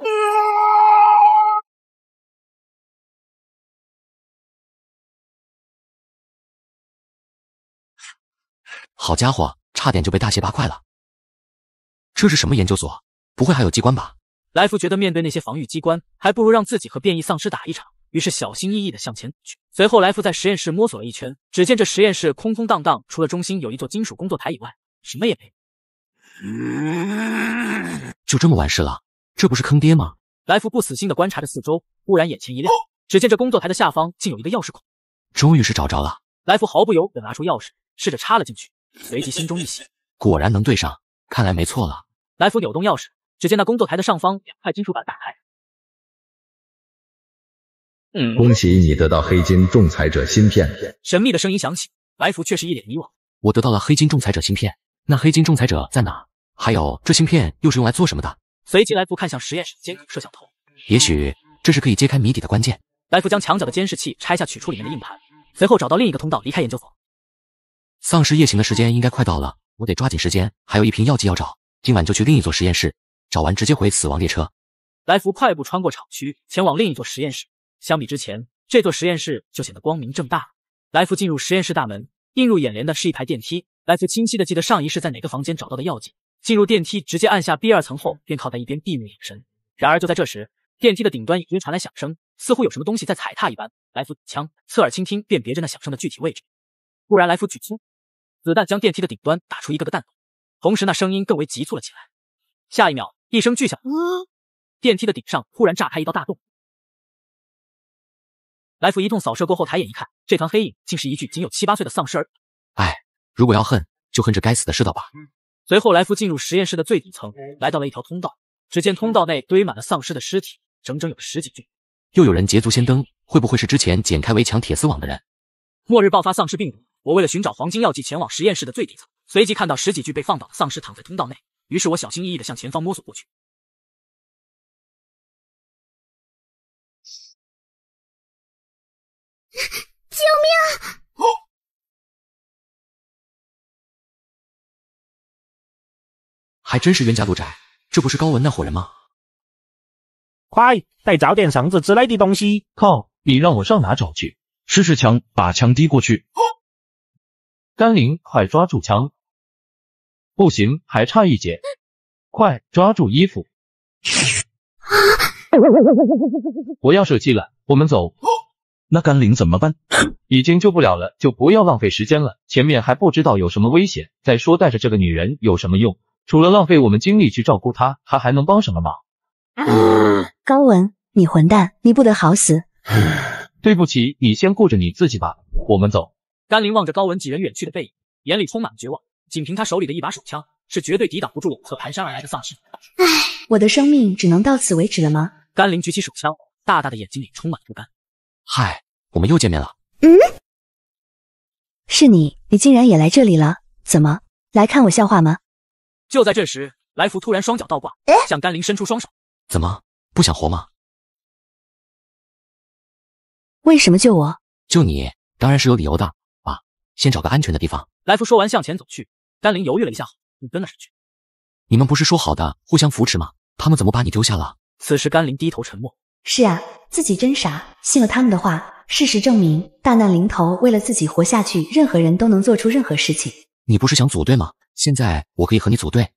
好家伙，差点就被大卸8块了。这是什么研究所？不会还有机关吧？来福觉得面对那些防御机关，还不如让自己和变异丧尸打一场，于是小心翼翼地向前走去。随后，来福在实验室摸索了一圈，只见这实验室空空荡荡，除了中心有一座金属工作台以外，什么也没有。就这么完事了？这不是坑爹吗？来福不死心地观察着四周，忽然眼前一亮，只见这工作台的下方竟有一个钥匙孔。终于是找着了。来福毫不犹豫地拿出钥匙，试着插了进去，随即心中一喜，果然能对上，看来没错了。来福扭动钥匙，只见那工作台的上方2块金属板打开。恭喜你得到黑金仲裁者芯片。神秘的声音响起，来福却是一脸迷惘。我得到了黑金仲裁者芯片，那黑金仲裁者在哪？还有这芯片又是用来做什么的？随即来福看向实验室监控摄像头，也许这是可以揭开谜底的关键。来福将墙角的监视器拆下，取出里面的硬盘，随后找到另一个通道离开研究所。丧尸夜行的时间应该快到了，我得抓紧时间，还有一瓶药剂要找，今晚就去另一座实验室，找完直接回死亡列车。来福快步穿过厂区，前往另一座实验室。相比之前，这座实验室就显得光明正大了。来福进入实验室大门，映入眼帘的是一排电梯。来福清晰地记得上一世在哪个房间找到的药剂。进入电梯，直接按下 B2 层后，便靠在一边闭目养神。然而就在这时，电梯的顶端隐约传来响声，似乎有什么东西在踩踏一般。来福枪侧耳倾听，辨别着那响声的具体位置。突然，来福举枪，子弹将电梯的顶端打出一个个弹孔，同时那声音更为急促了起来。下一秒，一声巨响，电梯的顶上忽然炸开一道大洞。来福一通扫射过后，抬眼一看，这团黑影竟是一具仅有7、8岁的丧尸儿。哎，如果要恨，就恨这该死的世道吧。随后，来福进入实验室的最底层，来到了一条通道。只见通道内堆满了丧尸的尸体，整整有10几具。又有人捷足先登，会不会是之前剪开围墙铁丝网的人？末日爆发丧尸病毒，我为了寻找黄金药剂，前往实验室的最底层，随即看到10几具被放倒的丧尸躺在通道内，于是我小心翼翼地向前方摸索过去。救命！还真是冤家路窄，这不是高文那伙人吗？快，得找点绳子之类的东西。靠，你让我上哪找去？试试枪，把枪递过去。甘霖，快抓住枪！不行，还差一截，快抓住衣服！我要射击了，我们走。那甘霖怎么办？已经救不了了，就不要浪费时间了。前面还不知道有什么危险，再说带着这个女人有什么用？除了浪费我们精力去照顾她，她还能帮什么忙？高文，你混蛋，你不得好死！对不起，你先顾着你自己吧，我们走。甘霖望着高文几人远去的背影，眼里充满绝望。仅凭他手里的一把手枪，是绝对抵挡不住侧蹒跚而来的丧尸。唉，我的生命只能到此为止了吗？甘霖举起手枪，大大的眼睛里充满不甘。嗨，我们又见面了。是你竟然也来这里了？怎么，来看我笑话吗？就在这时，来福突然双脚倒挂，向甘霖伸出双手。怎么，不想活吗？为什么救我？救你当然是有理由的。啊，先找个安全的地方。来福说完向前走去，甘霖犹豫了一下后，又跟了上去。你们不是说好的互相扶持吗？他们怎么把你丢下了？此时甘霖低头沉默。是啊，自己真傻，信了他们的话。事实证明，大难临头，为了自己活下去，任何人都能做出任何事情。你不是想组队吗？现在我可以和你组队。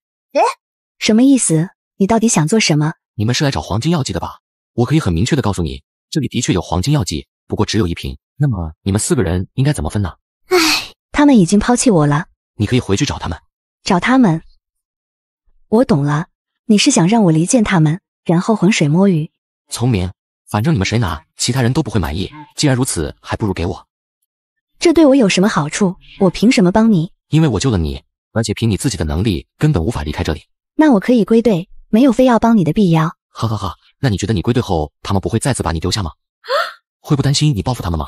什么意思？你到底想做什么？你们是来找黄金药剂的吧？我可以很明确的告诉你，这里的确有黄金药剂，不过只有1瓶。那么你们4个人应该怎么分呢？唉，他们已经抛弃我了。你可以回去找他们。找他们？我懂了，你是想让我离间他们，然后浑水摸鱼。聪明，反正你们谁拿，其他人都不会满意。既然如此，还不如给我。这对我有什么好处？我凭什么帮你？因为我救了你，而且凭你自己的能力，根本无法离开这里。那我可以归队，没有非要帮你的必要。哈哈哈，那你觉得你归队后，他们不会再次把你丢下吗？会不担心你报复他们吗？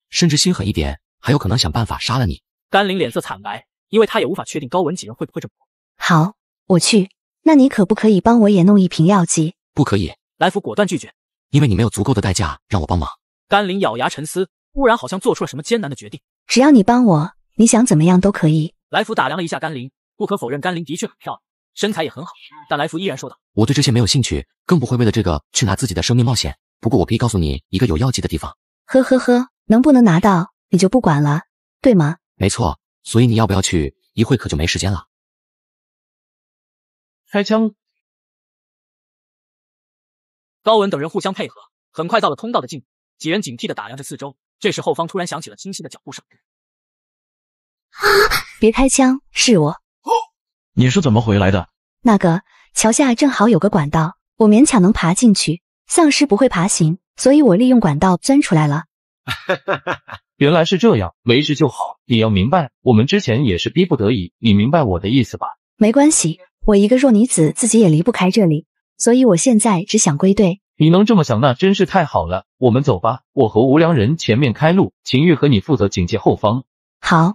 甚至心狠一点，还有可能想办法杀了你。甘霖脸色惨白，因为他也无法确定高文几人会不会这么做。好，我去。那你可不可以帮我也弄1瓶药剂？不可以。来福果断拒绝。因为你没有足够的代价让我帮忙。甘霖咬牙沉思，忽然好像做出了什么艰难的决定。只要你帮我，你想怎么样都可以。来福打量了一下甘霖，不可否认甘霖的确很漂亮，身材也很好，但来福依然说道：我对这些没有兴趣，更不会为了这个去拿自己的生命冒险。不过我可以告诉你一个有药剂的地方。呵呵呵，能不能拿到你就不管了，对吗？没错，所以你要不要去，一会可就没时间了。开枪！高文等人互相配合，很快到了通道的尽头，几人警惕地打量着四周。这时后方突然响起了清晰的脚步声。别开枪，是我。你是怎么回来的？那个桥下正好有个管道，我勉强能爬进去。丧尸不会爬行，所以我利用管道钻出来了。原来是这样，没事就好。你要明白，我们之前也是逼不得已，你明白我的意思吧？没关系，我一个弱女子自己也离不开这里，所以我现在只想归队。你能这么想，那真是太好了。我们走吧，我和无良人前面开路，秦玉和你负责警戒后方。好。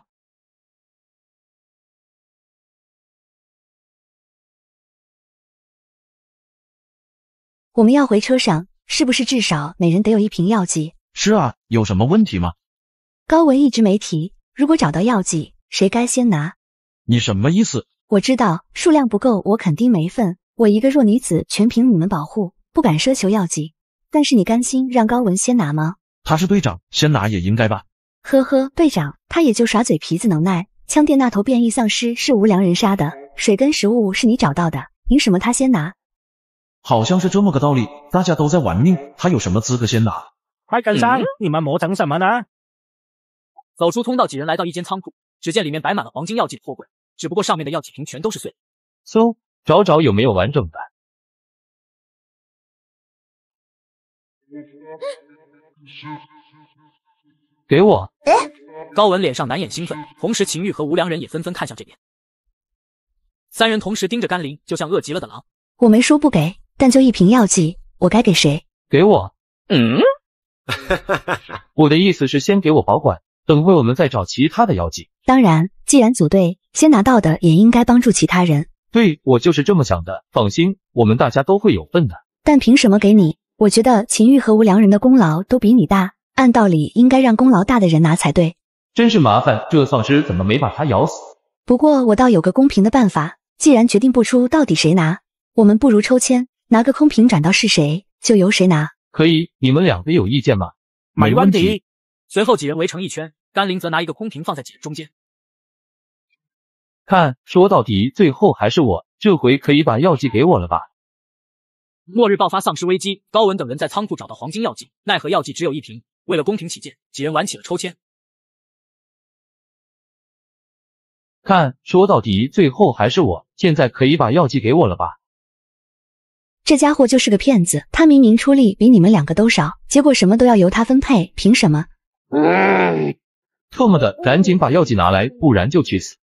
我们要回车上，是不是至少每人得有一瓶药剂？是啊，有什么问题吗？高文一直没提，如果找到药剂，谁该先拿？你什么意思？我知道数量不够，我肯定没份。我一个弱女子，全凭你们保护，不敢奢求药剂。但是你甘心让高文先拿吗？他是队长，先拿也应该吧？呵呵，队长，他也就耍嘴皮子能耐。枪店那头变异丧尸是无良人杀的，水跟食物是你找到的，凭什么他先拿？好像是这么个道理，大家都在玩命，他有什么资格先拿？快跟上，你们磨蹭什么呢？走出通道，几人来到一间仓库，只见里面摆满了黄金药剂的货柜，只不过上面的药剂瓶全都是碎的。搜，找找有没有完整的。给我！高文脸上难掩兴奋，同时秦玉和无良人也纷纷看向这边。三人同时盯着甘霖，就像饿极了的狼。我没说不给，但就一瓶药剂，我该给谁？给我。我的意思是先给我保管，等会我们再找其他的药剂。当然，既然组队，先拿到的也应该帮助其他人。对，我就是这么想的。放心，我们大家都会有份的。但凭什么给你？我觉得秦玉和无良人的功劳都比你大，按道理应该让功劳大的人拿才对。真是麻烦，这丧尸怎么没把他咬死？不过我倒有个公平的办法，既然决定不出到底谁拿，我们不如抽签，拿个空瓶转到是谁，就由谁拿。可以，你们两个有意见吗？没问题。随后几人围成一圈，甘霖则拿一个空瓶放在几人中间。看，说到底，最后还是我，这回可以把药剂给我了吧？末日爆发丧尸危机，高文等人在仓库找到黄金药剂，奈何药剂只有一瓶。为了公平起见，几人玩起了抽签。看，说到底，最后还是我，现在可以把药剂给我了吧？这家伙就是个骗子，他明明出力比你们两个都少，结果什么都要由他分配，凭什么？特么的，赶紧把药剂拿来，不然就去死！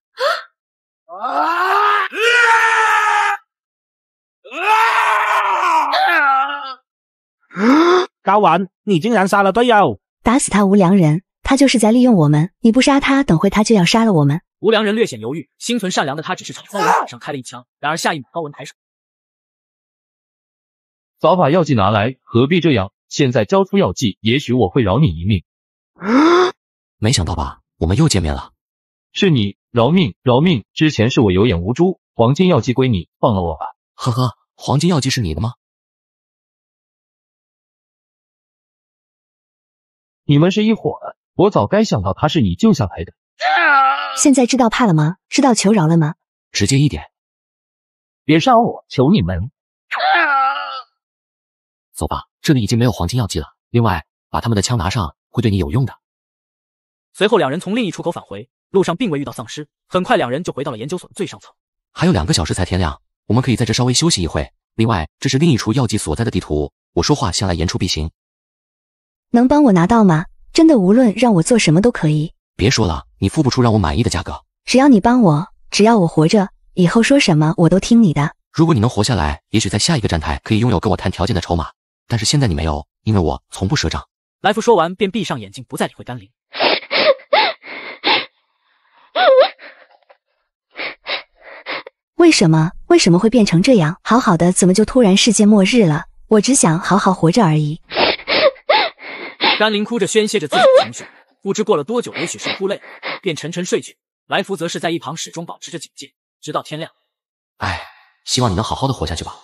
高文，你竟然杀了队友！打死他无良人，他就是在利用我们，你不杀他，等会他就要杀了我们。无良人略显犹豫，心存善良的他只是朝高文脸上开了一枪，然而下一秒高文抬手，早把药剂拿来，何必这样？现在交出药剂，也许我会饶你一命。没想到吧，我们又见面了。是你，饶命，饶命！之前是我有眼无珠，黄金药剂归你，放了我吧。呵呵，黄金药剂是你的吗？你们是一伙的，我早该想到他是你救下来的。现在知道怕了吗？知道求饶了吗？直接一点。别杀我，求你们！走吧，这里已经没有黄金药剂了。另外，把他们的枪拿上，会对你有用的。随后两人从另一出口返回，路上并未遇到丧尸，很快两人就回到了研究所的最上层。还有2个小时才天亮，我们可以在这稍微休息一会。另外，这是另一处药剂所在的地图，我说话向来言出必行。能帮我拿到吗？真的无论让我做什么都可以。别说了，你付不出让我满意的价格。只要你帮我，只要我活着，以后说什么我都听你的。如果你能活下来，也许在下一个站台可以拥有跟我谈条件的筹码，但是现在你没有，因为我从不赊账。来福说完便闭上眼睛，不再理会甘霖。为什么会变成这样？好好的怎么就突然世界末日了？我只想好好活着而已。甘霖哭着宣泄着自己的情绪，不知过了多久，也许是哭累了，便沉沉睡去。来福则是在一旁始终保持着警戒，直到天亮。唉，希望你能好好的活下去吧。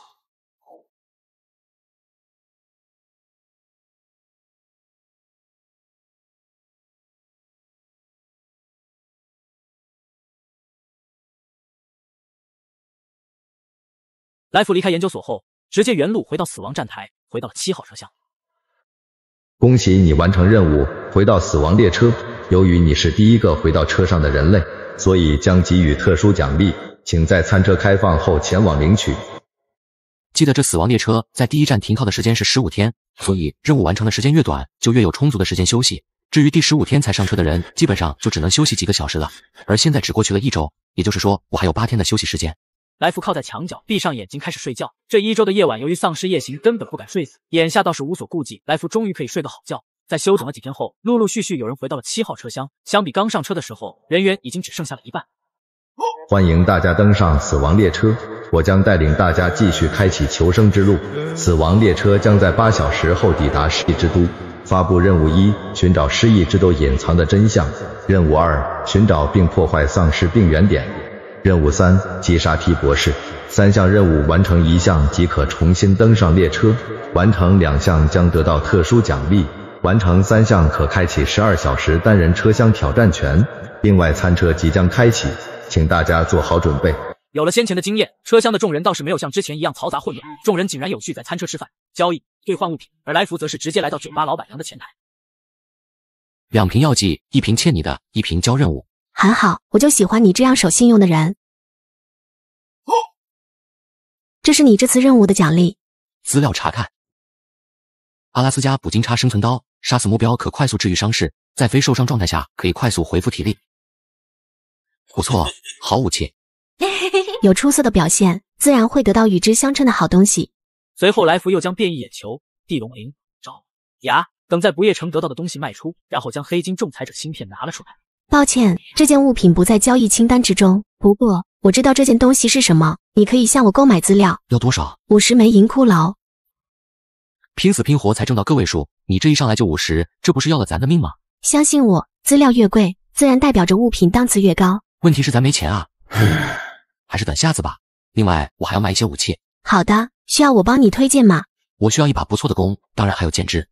来福离开研究所后，直接原路回到死亡站台，回到了7号车厢。恭喜你完成任务，回到死亡列车。由于你是第一个回到车上的人类，所以将给予特殊奖励，请在餐车开放后前往领取。记得这死亡列车在第一站停靠的时间是15天，所以任务完成的时间越短，就越有充足的时间休息。至于第15天才上车的人，基本上就只能休息几个小时了。而现在只过去了1周，也就是说我还有8天的休息时间。来福靠在墙角，闭上眼睛开始睡觉。这1周的夜晚，由于丧尸夜行，根本不敢睡死。眼下倒是无所顾忌，来福终于可以睡个好觉。在休整了几天后，陆陆续续有人回到了7号车厢。相比刚上车的时候，人员已经只剩下了一半。欢迎大家登上死亡列车，我将带领大家继续开启求生之路。死亡列车将在8小时后抵达失忆之都。发布任务1：寻找失忆之都隐藏的真相。任务2：寻找并破坏丧尸病原点。任务3：击杀 T 博士。3项任务完成1项即可重新登上列车，完成2项将得到特殊奖励，完成3项可开启12小时单人车厢挑战权。另外餐车即将开启，请大家做好准备。有了先前的经验，车厢的众人倒是没有像之前一样嘈杂混乱，众人井然有序在餐车吃饭、交易、兑换物品，而来福则是直接来到酒吧老板娘的前台。2瓶药剂，1瓶欠你的，1瓶交任务。很好，我就喜欢你这样守信用的人。这是你这次任务的奖励。资料查看：阿拉斯加捕鲸叉生存刀，杀死目标可快速治愈伤势，在非受伤状态下可以快速恢复体力。不错，好武器。有出色的表现，自然会得到与之相称的好东西。随后来福又将变异眼球、地龙鳞、爪、牙等在不夜城得到的东西卖出，然后将黑金仲裁者芯片拿了出来。抱歉，这件物品不在交易清单之中，不过我知道这件东西是什么，你可以向我购买资料。要多少？50枚银骷髅。拼死拼活才挣到个位数，你这一上来就50，这不是要了咱的命吗？相信我，资料越贵，自然代表着物品档次越高。问题是咱没钱啊，还是等下次吧。另外，我还要买一些武器。好的，需要我帮你推荐吗？我需要一把不错的弓，当然还有剑枝。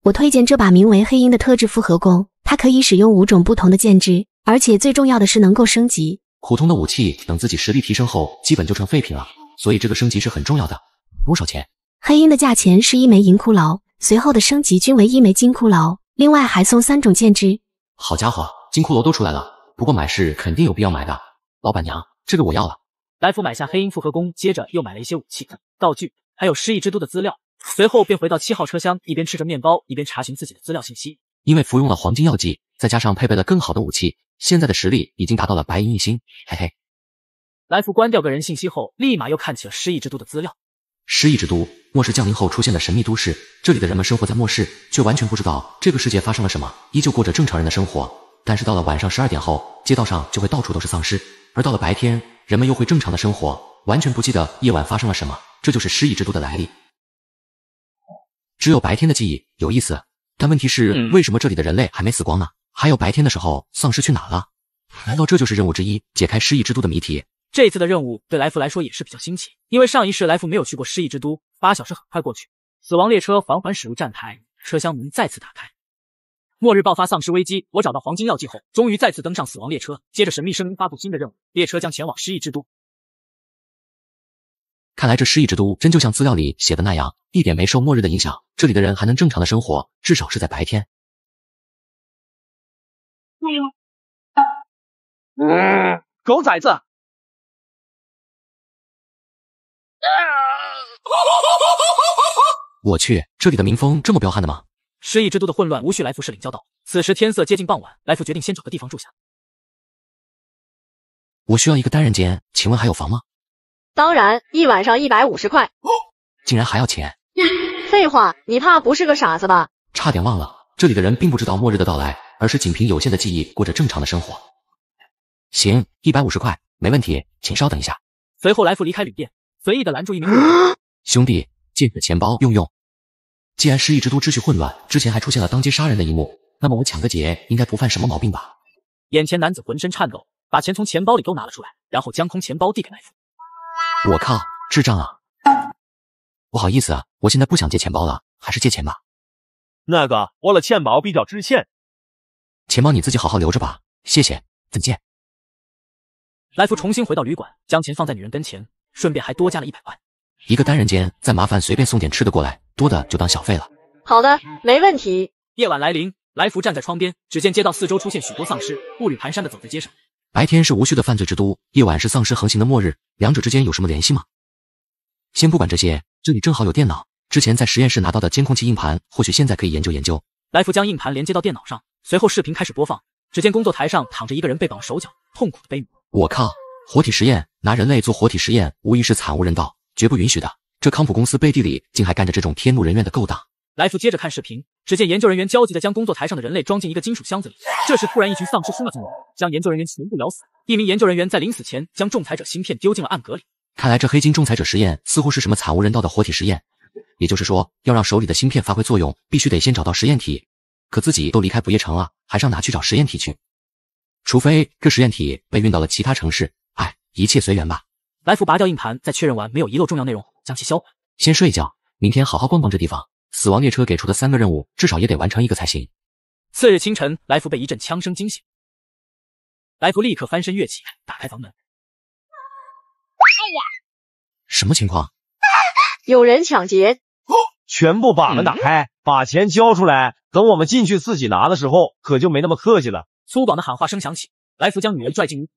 我推荐这把名为黑鹰的特制复合弓，它可以使用5种不同的剑枝，而且最重要的是能够升级。普通的武器等自己实力提升后，基本就成废品了，所以这个升级是很重要的。多少钱？黑鹰的价钱是1枚银骷髅，随后的升级均为1枚金骷髅，另外还送3种剑枝。好家伙，金骷髅都出来了，不过买是肯定有必要买的。老板娘，这个我要了。来福买下黑鹰复合弓，接着又买了一些武器、道具，还有失忆之都的资料，随后便回到7号车厢，一边吃着面包，一边查询自己的资料信息。因为服用了黄金药剂，再加上配备了更好的武器，现在的实力已经达到了白银1星，嘿嘿。来福关掉个人信息后，立马又看起了失忆之都的资料。失忆之都，末世降临后出现的神秘都市，这里的人们生活在末世，却完全不知道这个世界发生了什么，依旧过着正常人的生活。但是到了晚上12点后，街道上就会到处都是丧尸，而到了白天，人们又会正常的生活，完全不记得夜晚发生了什么，这就是失忆之都的来历。只有白天的记忆有意思，但问题是，为什么这里的人类还没死光呢？还有白天的时候，丧尸去哪了？难道这就是任务之一，解开失忆之都的谜题？这次的任务对来福来说也是比较新奇，因为上一世来福没有去过失忆之都。8小时很快过去，死亡列车缓缓驶入站台，车厢门再次打开。末日爆发丧尸危机，我找到黄金药剂后，终于再次登上死亡列车。接着神秘声音发布新的任务，列车将前往失忆之都。看来这失忆之都真就像资料里写的那样，一点没受末日的影响，这里的人还能正常的生活，至少是在白天。狗崽子！我去，这里的民风这么彪悍的吗？失忆之都的混乱无需来福士领教到。此时天色接近傍晚，来福决定先找个地方住下。我需要一个单人间，请问还有房吗？当然，一晚上150块。竟然还要钱？废话，你怕不是个傻子吧？差点忘了，这里的人并不知道末日的到来，而是仅凭有限的记忆过着正常的生活。行，150块，没问题，请稍等一下。随后来福离开旅店，随意的拦住一名路人。兄弟，借你的钱包用用。既然失忆之都秩序混乱，之前还出现了当街杀人的一幕，那么我抢个劫应该不犯什么毛病吧？眼前男子浑身颤抖，把钱从钱包里都拿了出来，然后将空钱包递给来福。我靠，智障啊！不好意思啊，我现在不想借钱包了，还是借钱吧。那个，我的钱包比较值钱。钱包你自己好好留着吧，谢谢，再见。来福重新回到旅馆，将钱放在女人跟前，顺便还多加了100块。一个单人间，再麻烦随便送点吃的过来，多的就当小费了。好的，没问题。夜晚来临，来福站在窗边，只见街道四周出现许多丧尸，步履蹒跚的走在街上。白天是无序的犯罪之都，夜晚是丧尸横行的末日，两者之间有什么联系吗？先不管这些，这里正好有电脑，之前在实验室拿到的监控器硬盘，或许现在可以研究研究。来福将硬盘连接到电脑上，随后视频开始播放。只见工作台上躺着一个人被绑手脚，痛苦的悲鸣。我靠，活体实验，拿人类做活体实验，无疑是惨无人道，绝不允许的。这康普公司背地里竟还干着这种天怒人怨的勾当。来福接着看视频，只见研究人员焦急地将工作台上的人类装进一个金属箱子里。这时突然一群丧尸冲了进来，将研究人员全部咬死。一名研究人员在临死前将仲裁者芯片丢进了暗格里。看来这黑金仲裁者实验似乎是什么惨无人道的活体实验，也就是说，要让手里的芯片发挥作用，必须得先找到实验体。可自己都离开不夜城了，还上哪去找实验体去？除非这实验体被运到了其他城市。哎，一切随缘吧。来福拔掉硬盘，在确认完没有遗漏重要内容，将其销毁。先睡一觉，明天好好逛逛这地方。死亡列车给出的3个任务，至少也得完成1个才行。次日清晨，来福被一阵枪声惊醒。来福立刻翻身跃起，打开房门。什么情况？有人抢劫！全部把门打开，把钱交出来。等我们进去自己拿的时候，可就没那么客气了。粗犷的喊话声响起，来福将女人拽进屋。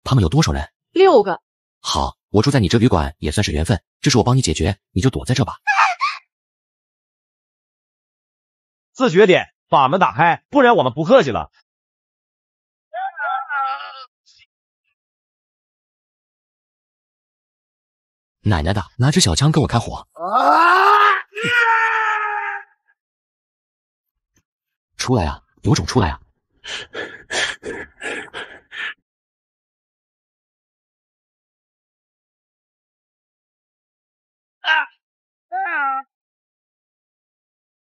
他们有多少人？6个。好，我住在你这旅馆也算是缘分，这事我帮你解决，你就躲在这吧。自觉点，把门打开，不然我们不客气了。奶奶的，拿支小枪跟我开火！出来啊，有种出来啊！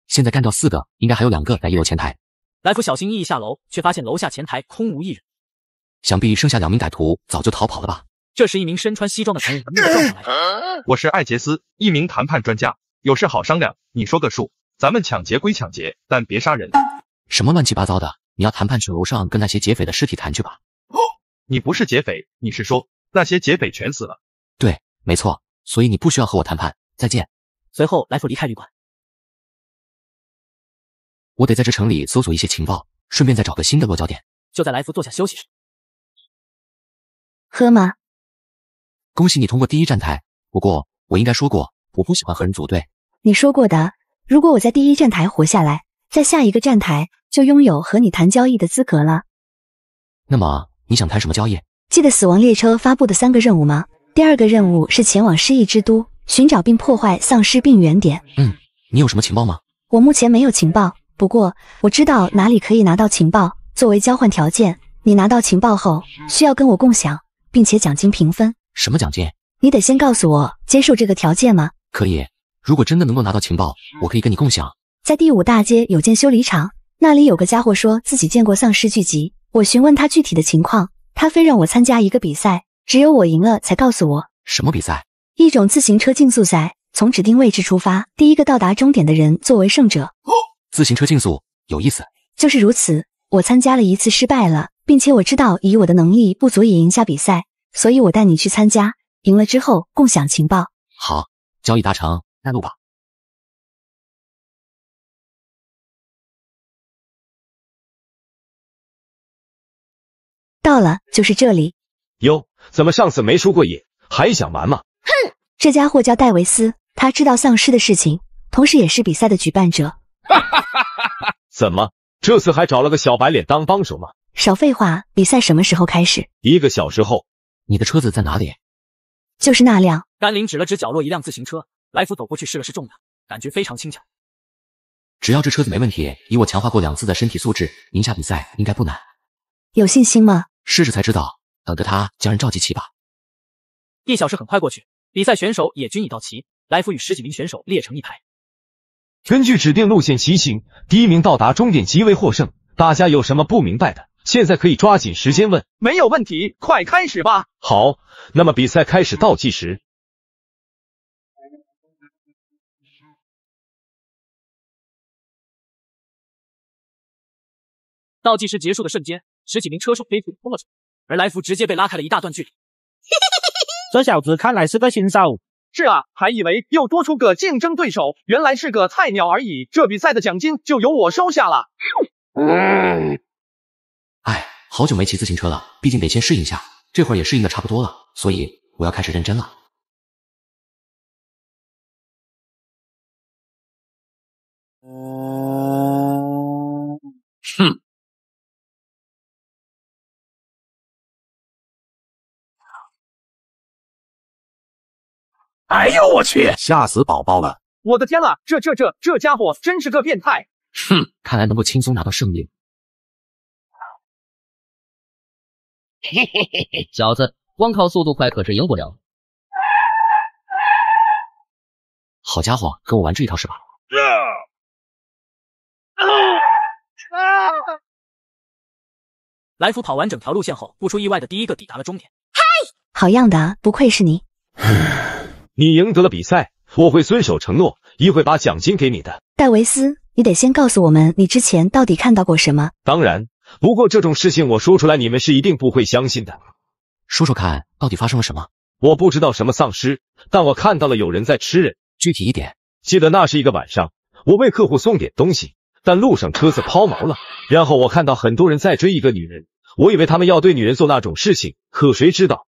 现在干掉4个，应该还有2个在1楼前台。来福小心翼翼下楼，却发现楼下前台空无一人。想必剩下2名歹徒早就逃跑了吧？这时，一名身穿西装的男人迎面撞上来。我是艾杰斯，一名谈判专家，有事好商量，你说个数。咱们抢劫归抢劫，但别杀人。什么乱七八糟的？你要谈判去楼上跟那些劫匪的尸体谈去吧。你不是劫匪，你是说那些劫匪全死了？对，没错，所以你不需要和我谈判，再见。随后，来福离开旅馆。我得在这城里搜索一些情报，顺便再找个新的落脚点。就在来福坐下休息时，喝吗？恭喜你通过第1站台，不过我应该说过，我不喜欢和人组队。你说过的，如果我在第1站台活下来，在下一个站台就拥有和你谈交易的资格了。那么你想谈什么交易？记得死亡列车发布的3个任务吗？第2个任务是前往失忆之都，寻找并破坏丧尸病原点。你有什么情报吗？我目前没有情报，不过我知道哪里可以拿到情报。作为交换条件，你拿到情报后需要跟我共享，并且奖金平分。什么奖金？你得先告诉我接受这个条件吗？可以，如果真的能够拿到情报，我可以跟你共享。在第5大街有间修理厂，那里有个家伙说自己见过丧尸聚集，我询问他具体的情况，他非让我参加一个比赛，只有我赢了才告诉我。什么比赛？一种自行车竞速赛，从指定位置出发，第一个到达终点的人作为胜者。自行车竞速有意思。就是如此，我参加了1次失败了，并且我知道以我的能力不足以赢下比赛，所以我带你去参加，赢了之后共享情报。好，交易达成，带路吧。到了，就是这里。哟，怎么上次没输过瘾，还想玩吗？哼，这家伙叫戴维斯，他知道丧尸的事情，同时也是比赛的举办者。怎么，这次还找了个小白脸当帮手吗？少废话，比赛什么时候开始？1个小时后。你的车子在哪里？就是那辆。甘霖指了指角落一辆自行车，来福走过去试了试重量，感觉非常轻巧。只要这车子没问题，以我强化过2次的身体素质，赢下比赛应该不难。有信心吗？试试才知道，等着他将人召集齐吧。1小时很快过去，比赛选手也均已到齐，来福与10几名选手列成一排。根据指定路线骑行，第1名到达终点即为获胜。大家有什么不明白的，现在可以抓紧时间问。没有问题，快开始吧。好，那么比赛开始倒计时。倒计时结束的瞬间，10几名车手飞速冲了出来，而来福直接被拉开了一大段距离。这小子看来是个新手。是啊，还以为又多出个竞争对手，原来是个菜鸟而已。这比赛的奖金就由我收下了。哎，好久没骑自行车了，毕竟得先适应下。这会儿也适应的差不多了，所以我要开始认真了。哼。哎呦我去，吓死宝宝了！我的天呐，这家伙真是个变态！哼，看来能够轻松拿到胜利。嘿嘿嘿嘿，小子，光靠速度快可是赢不了。好家伙，跟我玩这一套是吧？来福跑完整条路线后，不出意外的第一个抵达了终点。好样的，不愧是你。你赢得了比赛，我会遵守承诺，一会把奖金给你的。戴维斯，你得先告诉我们你之前到底看到过什么。当然，不过这种事情我说出来你们是一定不会相信的。说说看，到底发生了什么？我不知道什么丧尸，但我看到了有人在吃人。具体一点。记得那是一个晚上，我为客户送点东西，但路上车子抛锚了，然后我看到很多人在追一个女人，我以为他们要对女人做那种事情，可谁知道。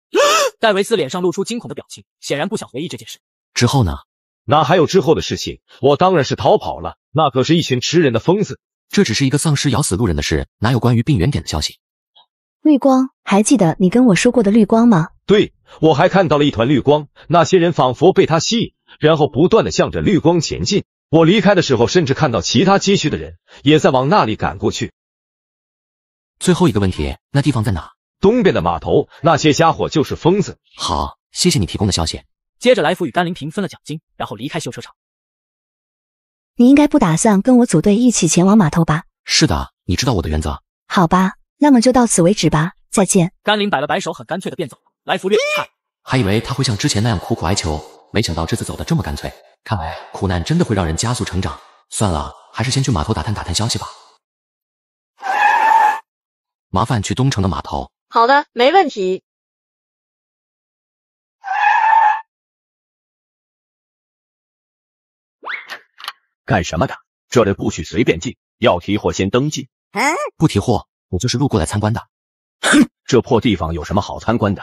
戴维斯脸上露出惊恐的表情，显然不想回忆这件事。之后呢？哪还有之后的事情？我当然是逃跑了，那可是一群吃人的疯子。这只是一个丧尸咬死路人的事，哪有关于病原点的消息？绿光，还记得你跟我说过的绿光吗？对，我还看到了一团绿光，那些人仿佛被它吸引，然后不断的向着绿光前进。我离开的时候，甚至看到其他街区的人也在往那里赶过去。最后一个问题，那地方在哪？东边的码头，那些家伙就是疯子。好，谢谢你提供的消息。接着来福与甘霖平分了奖金，然后离开修车厂。你应该不打算跟我组队一起前往码头吧？是的，你知道我的原则。好吧，那么就到此为止吧，再见。甘霖摆了摆手，很干脆的便走了。来福略差，还以为他会像之前那样苦苦哀求，没想到这次走得这么干脆。看来苦难真的会让人加速成长。算了，还是先去码头打探消息吧。麻烦去东城的码头。好的，没问题。干什么的？这里不许随便进，要提货先登记。不提货，我就是路过来参观的。哼，这破地方有什么好参观的？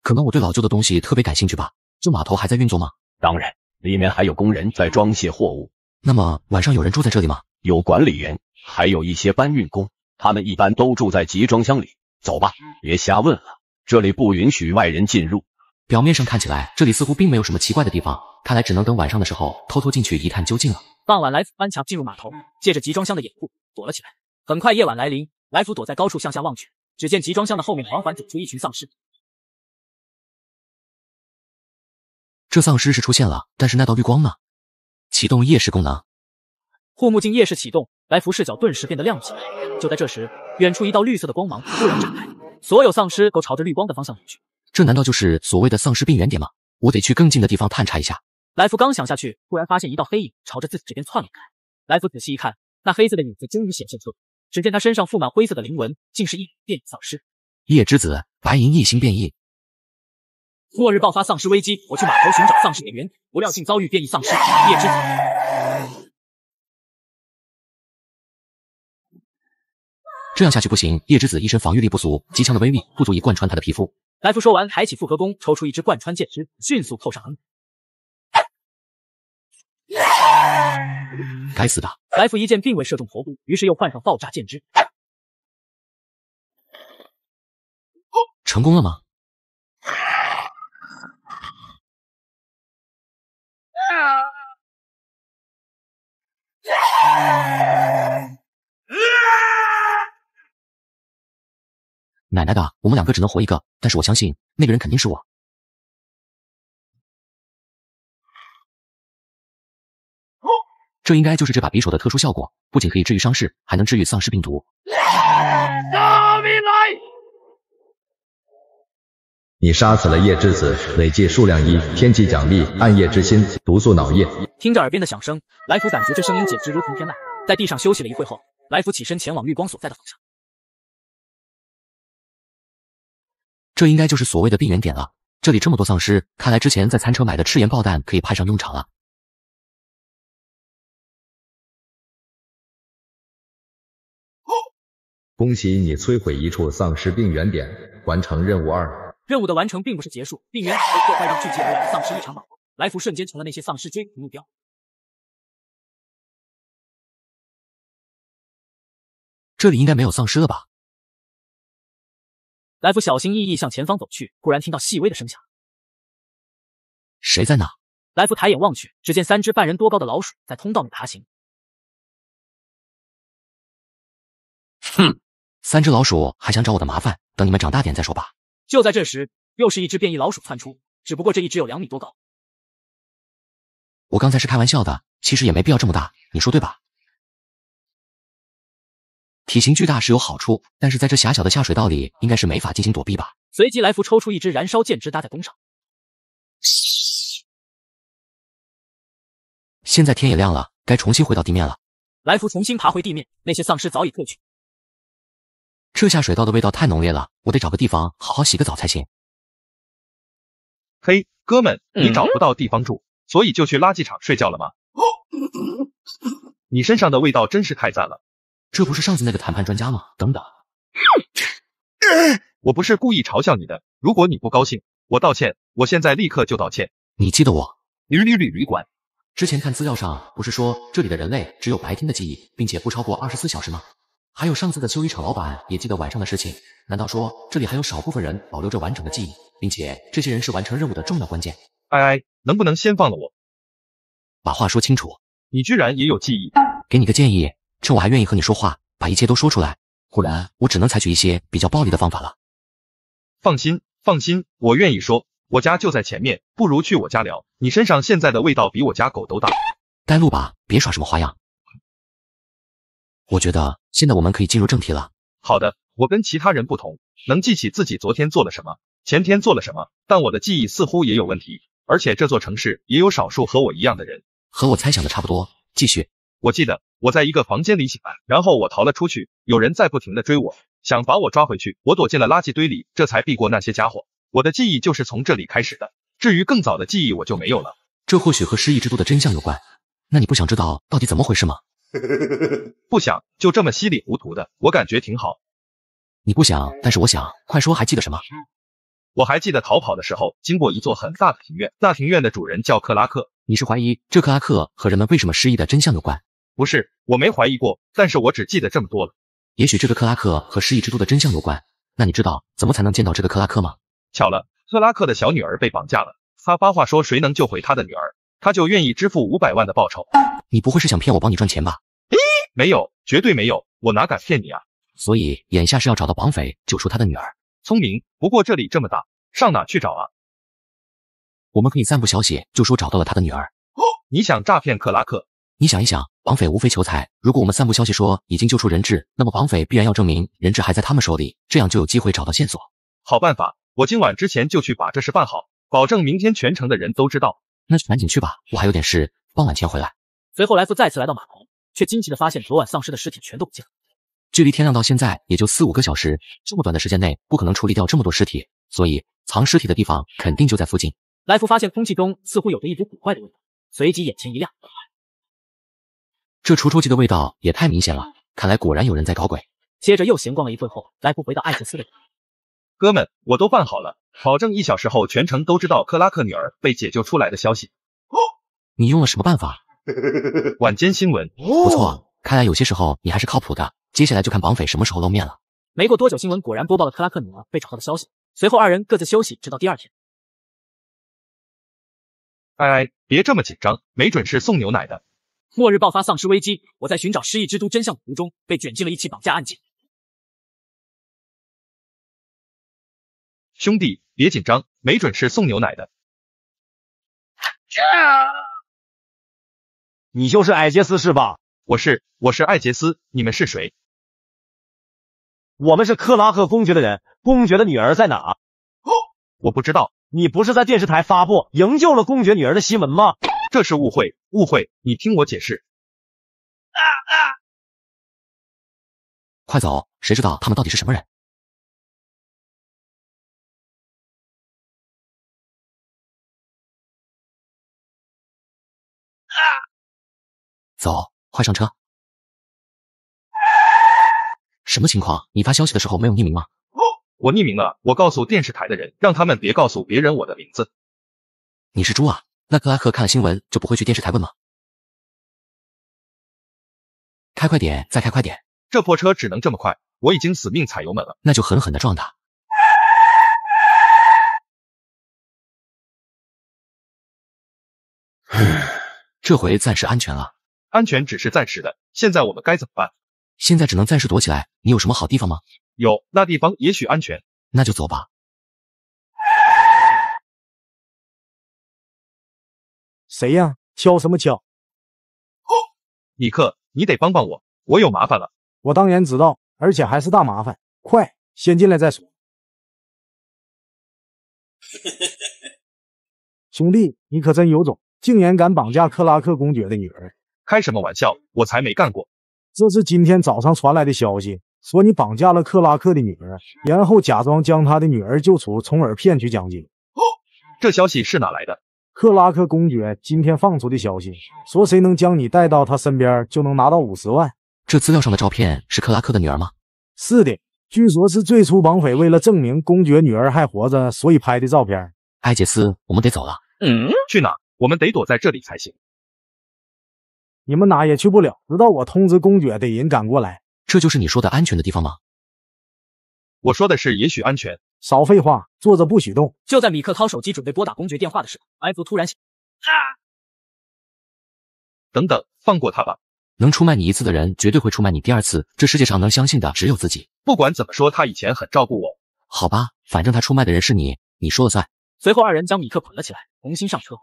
可能我对老旧的东西特别感兴趣吧。这码头还在运作吗？当然，里面还有工人在装卸货物。那么晚上有人住在这里吗？有管理员，还有一些搬运工，他们一般都住在集装箱里。走吧，别瞎问了，这里不允许外人进入。表面上看起来，这里似乎并没有什么奇怪的地方，看来只能等晚上的时候偷偷进去一探究竟了。傍晚，来福翻墙进入码头，借着集装箱的掩护躲了起来。很快夜晚来临，来福躲在高处向下望去，只见集装箱的后面缓缓走出一群丧尸。这丧尸是出现了，但是那道绿光呢？启动夜视功能。护目镜夜视启动，来福视角顿时变得亮起来。就在这时，远处一道绿色的光芒突然展开，所有丧尸都朝着绿光的方向走去。这难道就是所谓的丧尸病原点吗？我得去更近的地方探查一下。来福刚想下去，突然发现一道黑影朝着自己这边窜了过来。来福仔细一看，那黑色的影子终于显现出来，只见他身上覆满灰色的灵纹，竟是一变异丧尸。夜之子，白银异星变异。末日爆发丧尸危机，我去码头寻找丧尸点源，不料竟遭遇变异丧尸夜之子。这样下去不行，夜之子一身防御力不俗，极强的威力不足以贯穿他的皮肤。来福说完，抬起复合弓，抽出一支贯穿剑枝，迅速扣上横。该死的！来福一箭并未射中头部，于是又换上爆炸剑枝。成功了吗？奶奶的，我们两个只能活一个，但是我相信那个人肯定是我。这应该就是这把匕首的特殊效果，不仅可以治愈伤势，还能治愈丧尸病毒。大兵来！你杀死了夜之子，累计数量1，天级奖励暗夜之心，毒素脑液。听着耳边的响声，来福感觉这声音简直如同天籁。在地上休息了一会后，来福起身前往绿光所在的方向。这应该就是所谓的病原点了。这里这么多丧尸，看来之前在餐车买的赤焰爆弹可以派上用场了。恭喜你摧毁一处丧尸病原点，完成任务2。任务的完成并不是结束，病原体被破坏让聚集而来的丧尸异常恼火，来福瞬间成了那些丧尸追捕目标。这里应该没有丧尸了吧？来福小心翼翼向前方走去，忽然听到细微的声响。谁在那？来福抬眼望去，只见3只半人多高的老鼠在通道内爬行。哼，3只老鼠还想找我的麻烦，等你们长大点再说吧。就在这时，又是一只变异老鼠窜出，只不过这一只有2米多高。我刚才是开玩笑的，其实也没必要这么大，你说对吧？体型巨大是有好处，但是在这狭小的下水道里，应该是没法进行躲避吧。随即来福抽出一支燃烧箭枝搭在弓上。现在天也亮了，该重新回到地面了。来福重新爬回地面，那些丧尸早已退去。这下水道的味道太浓烈了，我得找个地方好好洗个澡才行。嘿，哥们，你找不到地方住，所以就去垃圾场睡觉了吗？你身上的味道真是太赞了。这不是上次那个谈判专家吗？等等，我不是故意嘲笑你的，如果你不高兴，我道歉，我现在立刻就道歉。你记得我？旅馆。之前看资料上不是说这里的人类只有白天的记忆，并且不超过24小时吗？还有上次的修理厂老板也记得晚上的事情，难道说这里还有少部分人保留着完整的记忆，并且这些人是完成任务的重要关键？能不能先放了我？把话说清楚。你居然也有记忆？给你个建议，趁我还愿意和你说话，把一切都说出来，不然我只能采取一些比较暴力的方法了。放心，我愿意说，我家就在前面，不如去我家聊。你身上现在的味道比我家狗都大。带路吧，别耍什么花样。我觉得现在我们可以进入正题了。好的，我跟其他人不同，能记起自己昨天做了什么，前天做了什么，但我的记忆似乎也有问题，而且这座城市也有少数和我一样的人。和我猜想的差不多，继续。我记得我在一个房间里醒来，然后我逃了出去，有人在不停的追我，想把我抓回去，我躲进了垃圾堆里，这才避过那些家伙。我的记忆就是从这里开始的，至于更早的记忆我就没有了。这或许和失忆之都的真相有关。那你不想知道到底怎么回事吗？不想，就这么稀里糊涂的，我感觉挺好。你不想，但是我想，快说，还记得什么？我还记得逃跑的时候经过一座很大的庭院，那庭院的主人叫克拉克。你是怀疑这克拉克和人们为什么失忆的真相有关？不是，我没怀疑过，但是我只记得这么多了。也许这个克拉克和失忆之都的真相有关。那你知道怎么才能见到这个克拉克吗？巧了，克拉克的小女儿被绑架了，他发话说谁能救回他的女儿，他就愿意支付500万的报酬。你不会是想骗我帮你赚钱吧？没有，绝对没有，我哪敢骗你啊！所以眼下是要找到绑匪，救出他的女儿。聪明，不过这里这么大，上哪去找啊？我们可以散布消息，就说找到了他的女儿。你想诈骗克拉克？你想一想，绑匪无非求财，如果我们散布消息说已经救出人质，那么绑匪必然要证明人质还在他们手里，这样就有机会找到线索。好办法，我今晚之前就去把这事办好，保证明天全城的人都知道。那就赶紧去吧，我还有点事，傍晚前回来。随后来福再次来到码头，却惊奇的发现昨晚丧尸的尸体全都不见了。距离天亮到现在也就4、5个小时，这么短的时间内不可能处理掉这么多尸体，所以藏尸体的地方肯定就在附近。来福发现空气中似乎有着一股古怪的味道，随即眼前一亮，这除臭剂的味道也太明显了，看来果然有人在搞鬼。接着又闲逛了一会后，来福回到艾杰斯的。哥们，我都办好了，保证1小时后全城都知道克拉克女儿被解救出来的消息。你用了什么办法？晚间新闻。不错，看来有些时候你还是靠谱的。接下来就看绑匪什么时候露面了。没过多久，新闻果然播报了克拉克女儿被找到的消息。随后2人各自休息，直到第2天。别这么紧张，没准是送牛奶的。末日爆发丧尸危机，我在寻找失忆之都真相的途中，被卷进了一起绑架案件。兄弟，别紧张，没准是送牛奶的。你就是艾杰斯是吧？我是艾杰斯，你们是谁？我们是克拉克公爵的人，公爵的女儿在哪？我不知道。你不是在电视台发布营救了公爵女儿的新闻吗？这是误会，你听我解释。快走，谁知道他们到底是什么人？走，快上车。什么情况？你发消息的时候没有匿名吗？我匿名了，我告诉电视台的人，让他们别告诉别人我的名字。你是猪啊？那克拉克看了新闻就不会去电视台问吗？开快点，再开快点！这破车只能这么快，我已经死命踩油门了。那就狠狠的撞他。这回暂时安全了。安全只是暂时的，现在我们该怎么办？现在只能暂时躲起来。你有什么好地方吗？有，那地方也许安全。那就走吧。谁呀？敲什么敲？尼克，你得帮帮我，我有麻烦了。我当然知道，而且还是大麻烦。快，先进来再说。兄弟，你可真有种，竟然敢绑架克拉克公爵的女儿！开什么玩笑，我才没干过。这是今天早上传来的消息，说你绑架了克拉克的女儿，然后假装将他的女儿救出，从而骗取奖金。这消息是哪来的？克拉克公爵今天放出的消息，说谁能将你带到他身边，就能拿到50万。这资料上的照片是克拉克的女儿吗？是的，据说是最初绑匪为了证明公爵女儿还活着，所以拍的照片。艾杰斯，我们得走了。去哪？我们得躲在这里才行。你们哪也去不了，直到我通知公爵的人赶过来。这就是你说的安全的地方吗？我说的是也许安全。少废话，坐着不许动。就在米克掏手机准备拨打公爵电话的时候，埃弗突然等等，放过他吧。能出卖你一次的人，绝对会出卖你第二次。这世界上能相信的只有自己。不管怎么说，他以前很照顾我。好吧，反正他出卖的人是你，你说了算。随后二人将米克捆了起来，重新上车。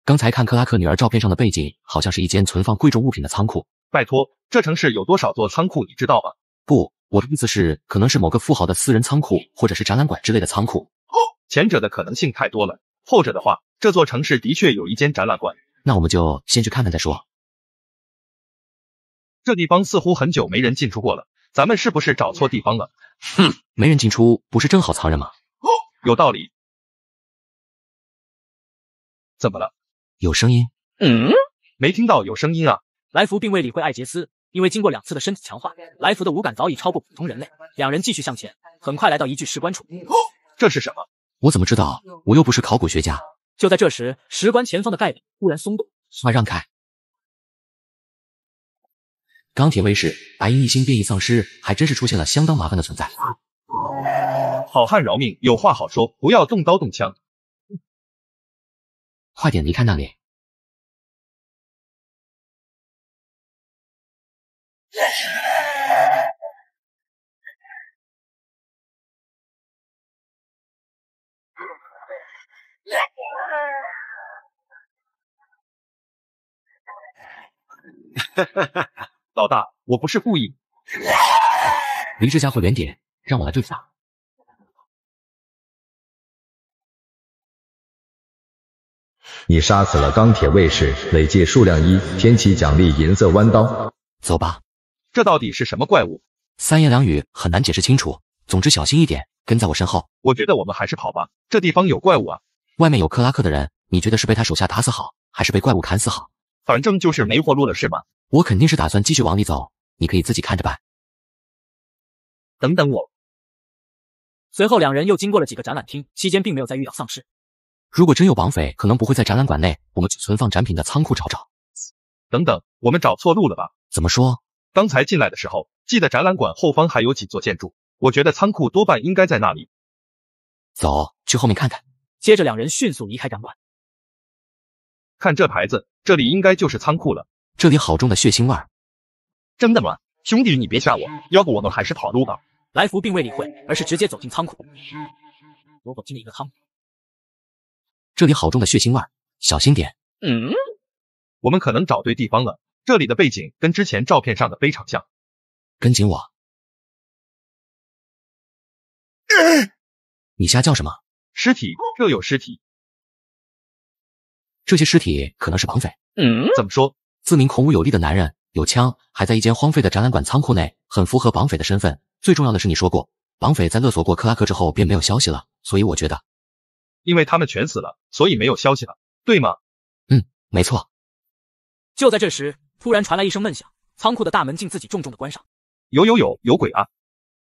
刚才看克拉克女儿照片上的背景，好像是一间存放贵重物品的仓库。拜托，这城市有多少座仓库，你知道吗？不，我的意思是，可能是某个富豪的私人仓库，或者是展览馆之类的仓库。前者的可能性太多了，后者的话，这座城市的确有一间展览馆。那我们就先去看看再说。这地方似乎很久没人进出过了，咱们是不是找错地方了？哼，没人进出，不是正好藏人吗？有道理。怎么了？有声音。没听到有声音啊。来福并未理会艾杰斯，因为经过2次的身体强化，来福的五感早已超过普通人类。两人继续向前，很快来到一具石棺处。这是什么？我怎么知道？我又不是考古学家。就在这时，石棺前方的盖板突然松动，快让开！钢铁卫士，白银一星变异丧尸，还真是出现了相当麻烦的存在。好汉饶命，有话好说，不要动刀动枪。快点离开那里！老大，我不是故意。离这家伙远点，让我来对付他。你杀死了钢铁卫士，累计数量1，天启奖励银色弯刀。走吧。这到底是什么怪物？三言两语很难解释清楚，总之小心一点，跟在我身后。我觉得我们还是跑吧，这地方有怪物啊。外面有克拉克的人，你觉得是被他手下打死好，还是被怪物砍死好？反正就是没活路了，是吗？我肯定是打算继续往里走，你可以自己看着办。等等我。随后两人又经过了几个展览厅，期间并没有再遇到丧尸。如果真有绑匪，可能不会在展览馆内，我们去存放展品的仓库找找。等等，我们找错路了吧？怎么说？刚才进来的时候，记得展览馆后方还有几座建筑，我觉得仓库多半应该在那里。走，去后面看看。接着两人迅速离开展馆。看这牌子，这里应该就是仓库了。这里好重的血腥味儿。真的吗？兄弟，你别吓我，要不我们还是跑路吧。来福并未理会，而是直接走进仓库。我走进了一个仓库。这里好重的血腥味儿，小心点。我们可能找对地方了，这里的背景跟之前照片上的非常像。跟紧我。你瞎叫什么？尸体，这有尸体。这些尸体可能是绑匪。怎么说？自名孔武有力的男人，有枪，还在一间荒废的展览馆仓库内，很符合绑匪的身份。最重要的是你说过，绑匪在勒索过克拉克之后便没有消息了，所以我觉得，因为他们全死了，所以没有消息了，对吗？没错。就在这时，突然传来一声闷响，仓库的大门竟自己重重的关上。有鬼啊！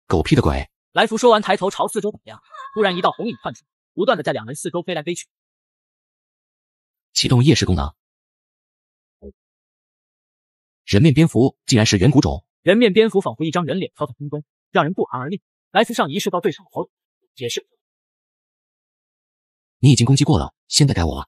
狗屁的鬼！来福说完，抬头朝四周打量，突然一道红影窜出，不断的在两人四周飞来飞去。启动夜视功能。人面蝙蝠竟然是远古种。人面蝙蝠仿佛一张人脸飘在空中，让人不寒而栗。来福上移视到对上好友，也是。你已经攻击过了，现在该我了。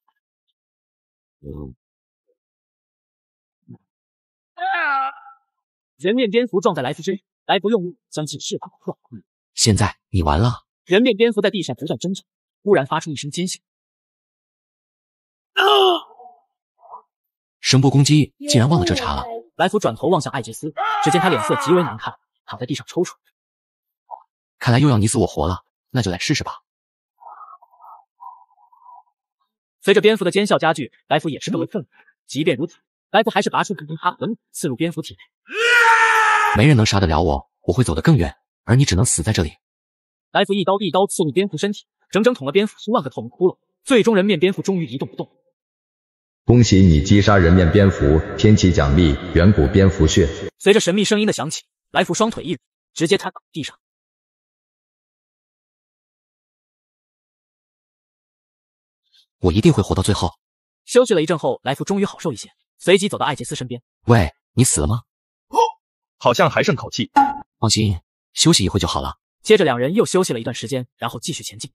人面蝙蝠撞在来福身上，来福用力将其释放出来。现在你完了。人面蝙蝠在地上不断挣扎，忽然发出一声尖响。声波攻击竟然忘了这茬了。来福转头望向艾杰斯，只见他脸色极为难看，躺在地上抽搐。看来又要你死我活了，那就来试试吧。随着蝙蝠的尖笑加剧，来福也是更为愤怒。即便如此，来福还是拔出根哈魂刺入蝙蝠体内。没人能杀得了我，我会走得更远，而你只能死在这里。来福一刀刺入蝙蝠身体，整整捅了蝙蝠数万个透明窟窿，最终人面蝙蝠终于一动不动。恭喜你击杀人面蝙蝠，天启奖励远古蝙蝠血。随着神秘声音的响起，来福双腿一软，直接瘫倒地上。我一定会活到最后。休息了一阵后，来福终于好受一些，随即走到艾杰斯身边。喂，你死了吗？好像还剩口气。放心，休息一会就好了。接着两人又休息了一段时间，然后继续前进。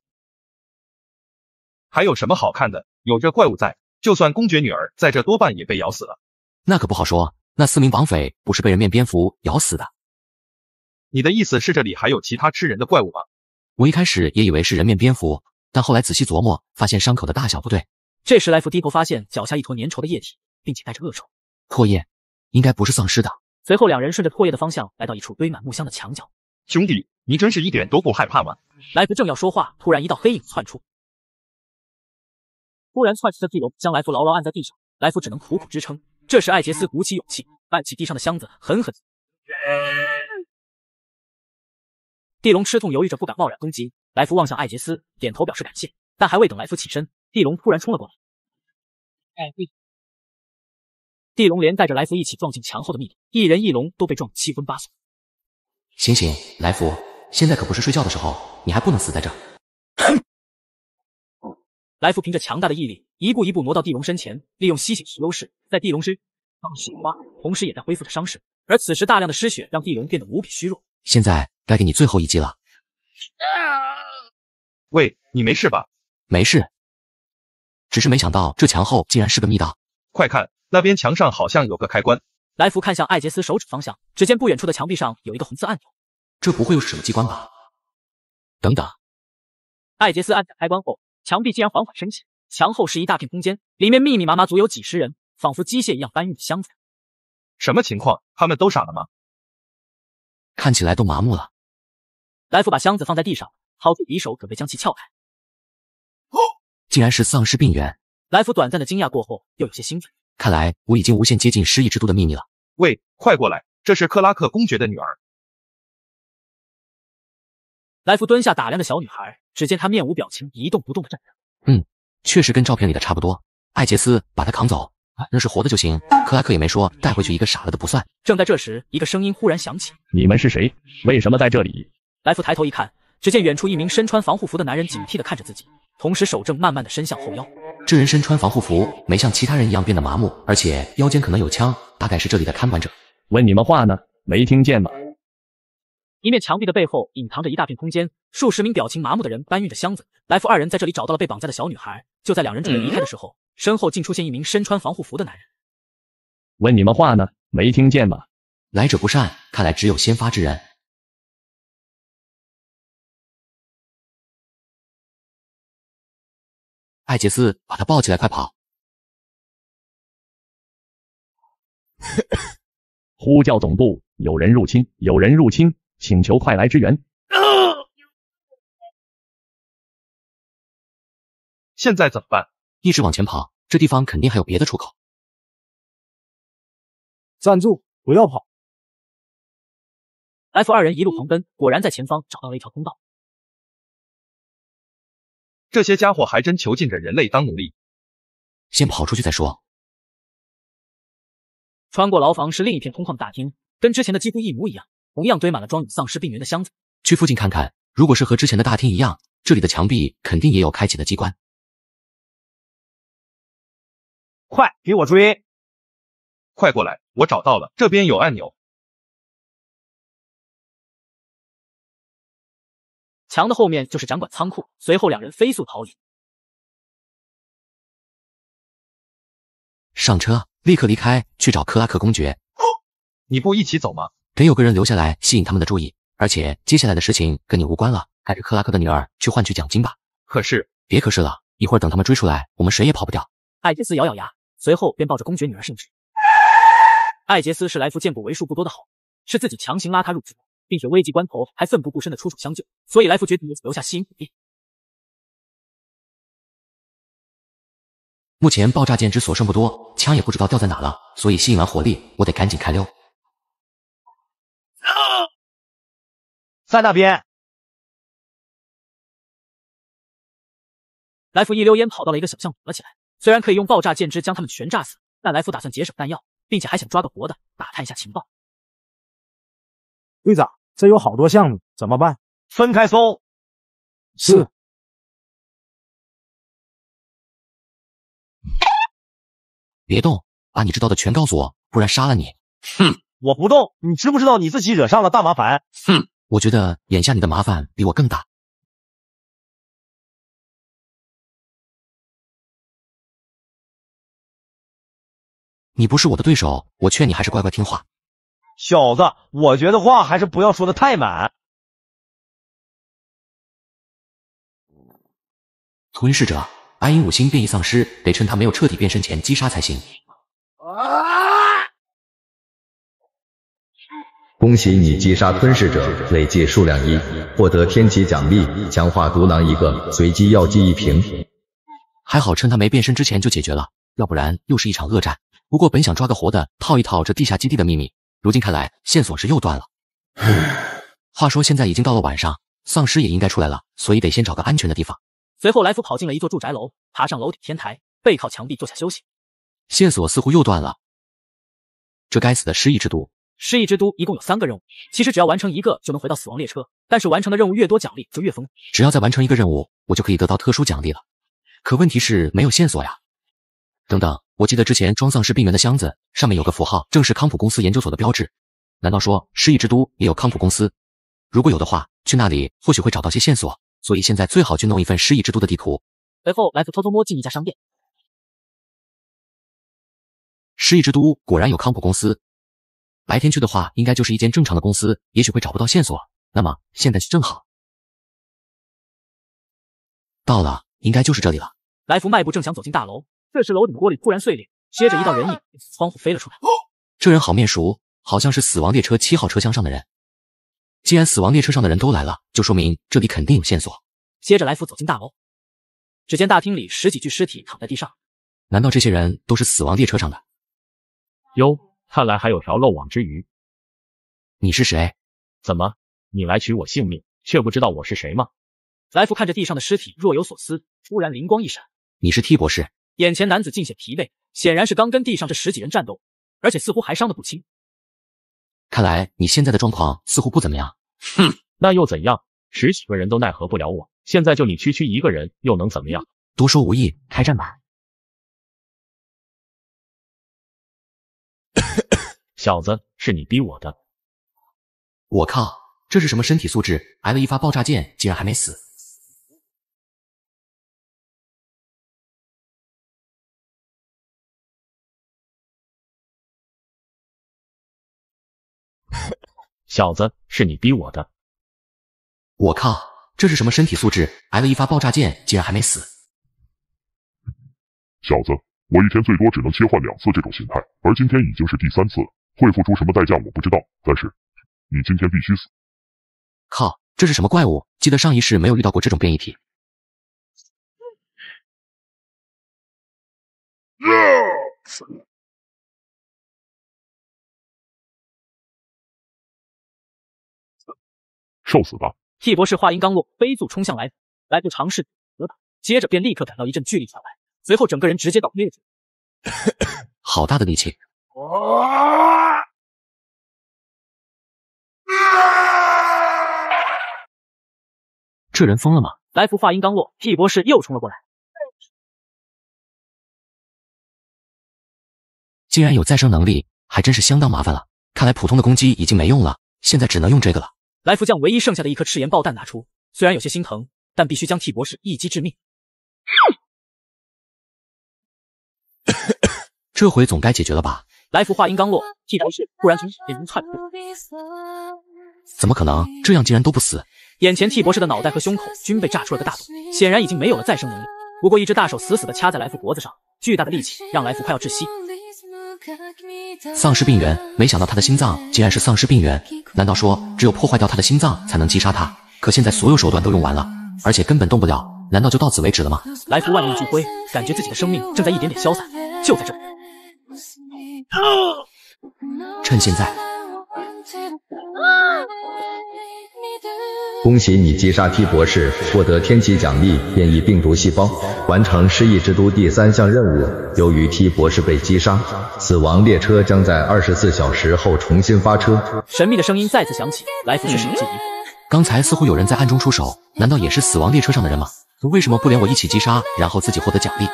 还有什么好看的？有这怪物在，就算公爵女儿在这，多半也被咬死了。那可不好说，那4名绑匪不是被人面蝙蝠咬死的。你的意思是这里还有其他吃人的怪物吗？我一开始也以为是人面蝙蝠，但后来仔细琢磨，发现伤口的大小不对。这时来福低头发现脚下一坨粘稠的液体，并且带着恶臭。唾液，应该不是丧尸的。随后两人顺着唾液的方向来到一处堆满木箱的墙角。兄弟，你真是一点都不害怕吗？来福正要说话，突然一道黑影窜出。突然窜出的地龙将来福牢牢按在地上，来福只能苦苦支撑。这时艾杰斯鼓起勇气，搬起地上的箱子，狠狠。地龙吃痛犹豫着不敢贸然攻击，来福望向艾杰斯，点头表示感谢，但还未等来福起身，地龙突然冲了过来。地龙连带着来福一起撞进墙后的密林，一人一龙都被撞得七荤八素。醒醒，来福，现在可不是睡觉的时候，你还不能死在这。来福凭着强大的毅力，一步一步挪到地龙身前，利用吸血石优势，在地龙身上血花，同时也在恢复着伤势。而此时大量的失血让地龙变得无比虚弱。现在该给你最后一击了。喂，你没事吧？没事，只是没想到这墙后竟然是个密道。快看，那边墙上好像有个开关。来福看向艾杰斯手指方向，只见不远处的墙壁上有一个红色按钮。这不会又是什么机关吧？等等，艾杰斯按下开关后，墙壁竟然缓缓升起，墙后是一大片空间，里面密密麻麻足有几十人，仿佛机械一样搬运的箱子。什么情况？他们都傻了吗？看起来都麻木了。来福把箱子放在地上，掏出匕首准备将其撬开。竟然是丧尸病原。来福短暂的惊讶过后，又有些兴奋。看来我已经无限接近失忆之都的秘密了。喂，快过来，这是克拉克公爵的女儿。来福蹲下打量着小女孩，只见她面无表情，一动不动的站着。确实跟照片里的差不多。艾杰斯，把她扛走，那是活的就行。克拉克也没说带回去一个傻了的不算。正在这时，一个声音忽然响起：“你们是谁？为什么在这里？”来福抬头一看，只见远处一名身穿防护服的男人警惕地看着自己，同时手正慢慢地伸向后腰。这人身穿防护服，没像其他人一样变得麻木，而且腰间可能有枪，大概是这里的看管者。问你们话呢，没听见吗？一面墙壁的背后隐藏着一大片空间，数十名表情麻木的人搬运着箱子。来福二人在这里找到了被绑架的小女孩。就在两人准备离开的时候，身后竟出现一名身穿防护服的男人。问你们话呢，没听见吗？来者不善，看来只有先发制人。艾杰斯，把他抱起来，快跑！呼叫总部，有人入侵，有人入侵，请求快来支援。现在怎么办？一直往前跑，这地方肯定还有别的出口。站住，不要跑！来福二人一路狂奔，果然在前方找到了一条通道。这些家伙还真囚禁着人类当奴隶。先跑出去再说。穿过牢房是另一片空旷的大厅，跟之前的几乎一模一样，同样堆满了装有丧尸病原的箱子。去附近看看，如果是和之前的大厅一样，这里的墙壁肯定也有开启的机关。快给我追！快过来，我找到了，这边有按钮。墙的后面就是展馆仓库，随后两人飞速逃离。上车，立刻离开，去找克拉克公爵。你不一起走吗？得有个人留下来吸引他们的注意，而且接下来的事情跟你无关了，带着克拉克的女儿去换取奖金吧。可是，别可是了，一会儿等他们追出来，我们谁也跑不掉。艾杰斯咬咬牙，随后便抱着公爵女儿圣旨。艾杰斯是来福见过为数不多的好，是自己强行拉他入职，并且危急关头还奋不顾身的出手相救，所以来福决定留下吸引鼓励。目前爆炸剑只所剩不多，枪也不知道掉在哪了，所以吸引完火力，我得赶紧开溜。在那边。来福一溜烟跑到了一个小巷躲了起来，虽然可以用爆炸剑枝将他们全炸死，但来福打算节省弹药，并且还想抓个活的，打探一下情报。队长，这有好多项目，怎么办？分开搜。是。别动，把你知道的全告诉我，不然杀了你。哼，我不动，你知不知道你自己惹上了大麻烦？哼，我觉得眼下你的麻烦比我更大。你不是我的对手，我劝你还是乖乖听话。小子，我觉得话还是不要说的太满。吞噬者，白银5星变异丧尸，得趁他没有彻底变身前击杀才行。恭喜你击杀吞噬者，累计数量1，获得天启奖励，强化毒囊1个，随机药剂1瓶。还好趁他没变身之前就解决了，要不然又是一场恶战。不过本想抓个活的套一套这地下基地的秘密，如今看来线索是又断了。话说现在已经到了晚上，丧尸也应该出来了，所以得先找个安全的地方。随后来福跑进了一座住宅楼，爬上楼顶天台，背靠墙壁坐下休息。线索似乎又断了，这该死的失忆之都。失忆之都一共有3个任务，其实只要完成1个就能回到死亡列车，但是完成的任务越多奖励就越丰富。只要再完成1个任务，我就可以得到特殊奖励了。可问题是没有线索呀。等等，我记得之前装丧尸病原的箱子上面有个符号，正是康普公司研究所的标志。难道说失忆之都也有康普公司？如果有的话，去那里或许会找到些线索。所以现在最好去弄一份失忆之都的地图。随后来福偷偷摸进一家商店。失忆之都果然有康普公司。白天去的话，应该就是一间正常的公司，也许会找不到线索。那么现在是正好。到了，应该就是这里了。来福迈步正想走进大楼，这时楼顶玻璃突然碎裂，接着一道人影从窗户飞了出来。这人好面熟，好像是死亡列车7号车厢上的人。既然死亡列车上的人都来了，就说明这里肯定有线索。接着来福走进大楼，只见大厅里10几具尸体躺在地上。难道这些人都是死亡列车上的？哟，看来还有条漏网之鱼。你是谁？怎么，你来取我性命，却不知道我是谁吗？来福看着地上的尸体若有所思，突然灵光一闪。你是 T 博士。眼前男子尽显疲惫，显然是刚跟地上这10几人战斗，而且似乎还伤得不轻。看来你现在的状况似乎不怎么样。哼，那又怎样？10几个人都奈何不了我，现在就你区一个人又能怎么样？多说无益，开战吧。小子，是你逼我的。我靠，这是什么身体素质？挨了一发爆炸剑，竟然还没死。小子，是你逼我的。我靠，这是什么身体素质？挨了一发爆炸剑，竟然还没死。小子，我一天最多只能切换2次这种形态，而今天已经是第3次了，会付出什么代价我不知道，但是你今天必须死。靠，这是什么怪物？记得上一世没有遇到过这种变异体。受死吧！ T 博士话音刚落，飞速冲向来福，来福尝试得打，接着便立刻感到一阵巨力传来，随后整个人直接倒飞了。好大的力气！这人疯了吗？来福话音刚落，T 博士又冲了过来。竟然有再生能力，还真是相当麻烦了。看来普通的攻击已经没用了，现在只能用这个了。来福将唯一剩下的一颗赤焰爆弹拿出，虽然有些心疼，但必须将 T 博士一击致命。这回总该解决了吧？来福话音刚落 ，T 博士忽然从眼中窜出，怎么可能？这样竟然都不死？眼前 T 博士的脑袋和胸口均被炸出了个大洞，显然已经没有了再生能力。不过一只大手死死地掐在来福脖子上，巨大的力气让来福快要窒息。丧尸病原，没想到他的心脏竟然是丧尸病原，难道说只有破坏掉他的心脏才能击杀他？可现在所有手段都用完了，而且根本动不了，难道就到此为止了吗？来福万念俱灰，感觉自己的生命正在一点点消散。就在这里，趁现在。恭喜你击杀 T 博士，获得天启奖励变异病毒细胞，完成失忆之都第3项任务。由于 T 博士被击杀，死亡列车将在24小时后重新发车。神秘的声音再次响起，来福却是质疑。刚才似乎有人在暗中出手，难道也是死亡列车上的人吗？为什么不连我一起击杀，然后自己获得奖励？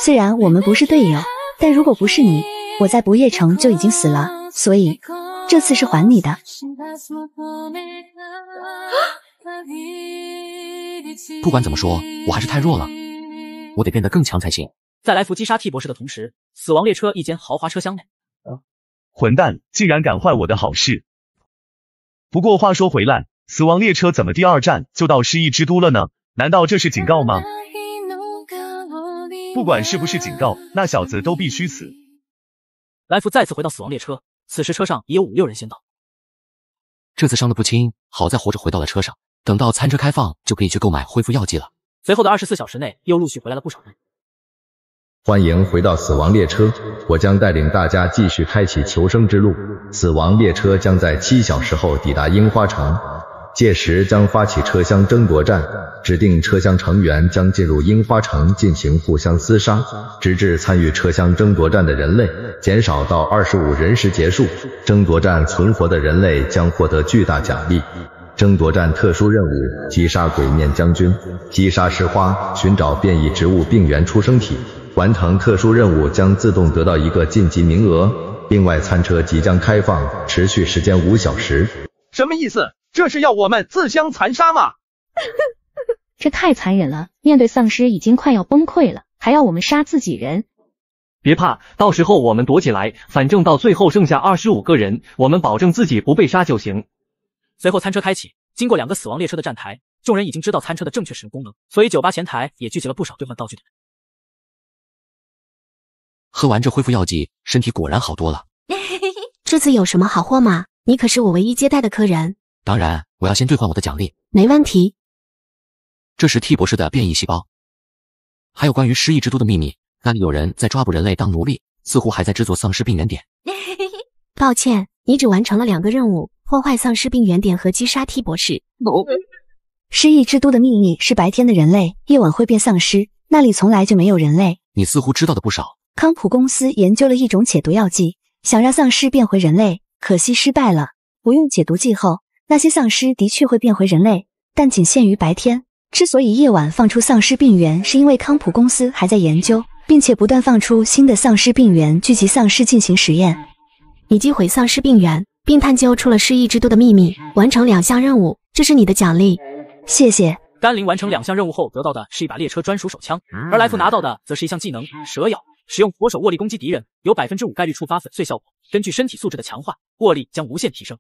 虽然我们不是队友，但如果不是你，我在不夜城就已经死了，所以这次是还你的。不管怎么说，我还是太弱了，我得变得更强才行。在来福击杀 T 博士的同时，死亡列车一间豪华车厢内，混蛋，竟然敢坏我的好事！不过话说回来，死亡列车怎么第2站就到失忆之都了呢？难道这是警告吗？不管是不是警告，那小子都必须死。来福再次回到死亡列车，此时车上已有5、6人先到。这次伤得不轻，好在活着回到了车上。等到餐车开放，就可以去购买恢复药剂了。随后的24小时内，又陆续回来了不少人。欢迎回到死亡列车，我将带领大家继续开启求生之路。死亡列车将在7小时后抵达樱花城，届时将发起车厢争夺战，指定车厢成员将进入樱花城进行互相厮杀，直至参与车厢争夺战的人类减少到25人时结束。争夺战存活的人类将获得巨大奖励。争夺战特殊任务：击杀鬼面将军，击杀石花，寻找变异植物病原出生体。完成特殊任务将自动得到一个晋级名额。另外，餐车即将开放，持续时间5小时。什么意思？这是要我们自相残杀吗？这太残忍了，面对丧尸已经快要崩溃了，还要我们杀自己人。别怕，到时候我们躲起来，反正到最后剩下25个人，我们保证自己不被杀就行。随后餐车开启，经过2个死亡列车的站台，众人已经知道餐车的正确使用功能，所以酒吧前台也聚集了不少兑换道具的人。喝完这恢复药剂，身体果然好多了。这次有什么好货吗？你可是我唯一接待的客人。当然，我要先兑换我的奖励。没问题。这是 T 博士的变异细胞，还有关于失忆之都的秘密，那里有人在抓捕人类当奴隶，似乎还在制作丧尸病原点。抱歉，你只完成了2个任务，破坏丧尸病原点和击杀 T 博士。失忆之都的秘密是白天的人类，夜晚会变丧尸，那里从来就没有人类。你似乎知道的不少。康普公司研究了一种解毒药剂，想让丧尸变回人类，可惜失败了。不用解毒剂后，那些丧尸的确会变回人类，但仅限于白天。之所以夜晚放出丧尸病原，是因为康普公司还在研究，并且不断放出新的丧尸病原，聚集丧尸进行实验。你击毁丧尸病原，并探究出了失忆之都的秘密，完成2项任务，这是你的奖励。谢谢。甘霖完成2项任务后得到的是一把列车专属手枪，而来福拿到的则是一项技能蛇咬，使用左手握力攻击敌人，有 5% 概率触发粉碎效果，根据身体素质的强化，握力将无限提升。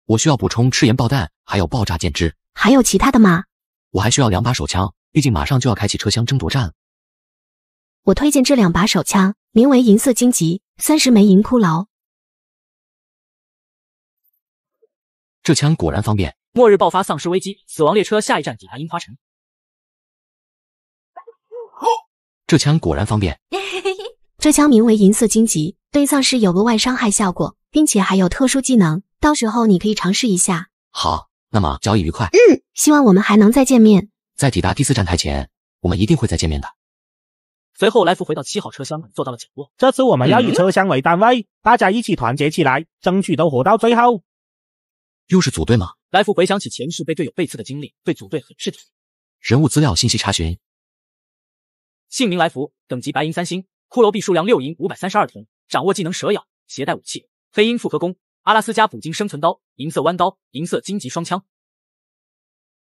我需要补充赤焰爆弹，还有爆炸剑枝。还有其他的吗？我还需要2把手枪，毕竟马上就要开启车厢争夺战了。我推荐这2把手枪，名为银色荆棘，30枚银骷髅。这枪果然方便。末日爆发丧尸危机，死亡列车下一站抵达樱花城。这枪果然方便。这枪名为银色荆棘，对丧尸有额外伤害效果，并且还有特殊技能，到时候你可以尝试一下。好，那么交易愉快。希望我们还能再见面。在抵达第4站台前，我们一定会再见面的。随后来福回到7号车厢，坐到了角落。这次我们要以车厢为单位，大家一起团结起来，争取都活到最后。又是组队吗？来福回想起前世被队友背刺的经历，对组队很是体面。人物资料信息查询：姓名来福，等级白银3星，骷髅币数量6银532铜，掌握技能蛇咬，携带武器飞鹰复合弓、阿拉斯加捕鲸生存刀、银色弯刀、银色荆棘双枪。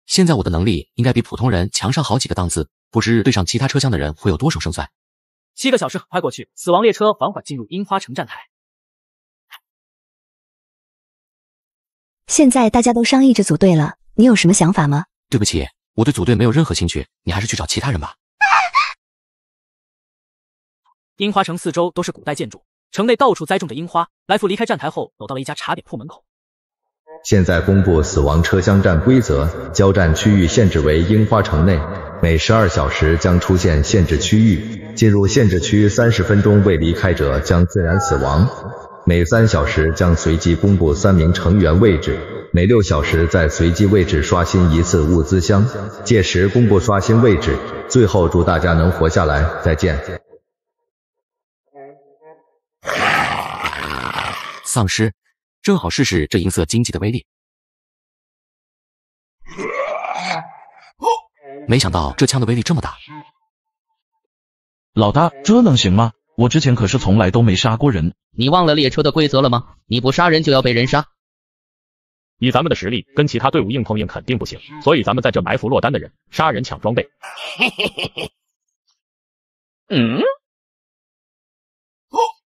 现在我的能力应该比普通人强上好几个档次，不知对上其他车厢的人会有多手胜算。7个小时很快过去，死亡列车缓缓进入樱花城站台。现在大家都商议着组队了，你有什么想法吗？对不起，我对组队没有任何兴趣，你还是去找其他人吧。樱花城四周都是古代建筑，城内到处栽种着樱花。来福离开站台后，走到了一家茶点铺门口。现在公布死亡车厢站规则，交战区域限制为樱花城内，每12小时将出现限制区域，进入限制区30分钟未离开者将自然死亡。每3小时将随机公布3名成员位置，每6小时在随机位置刷新1次物资箱，届时公布刷新位置。最后祝大家能活下来，再见。丧尸，正好试试这银色荆棘的威力。没想到这枪的威力这么大。老大，这能行吗？我之前可是从来都没杀过人。你忘了列车的规则了吗？你不杀人就要被人杀。以咱们的实力，跟其他队伍硬碰硬肯定不行，所以咱们在这埋伏落单的人，杀人抢装备。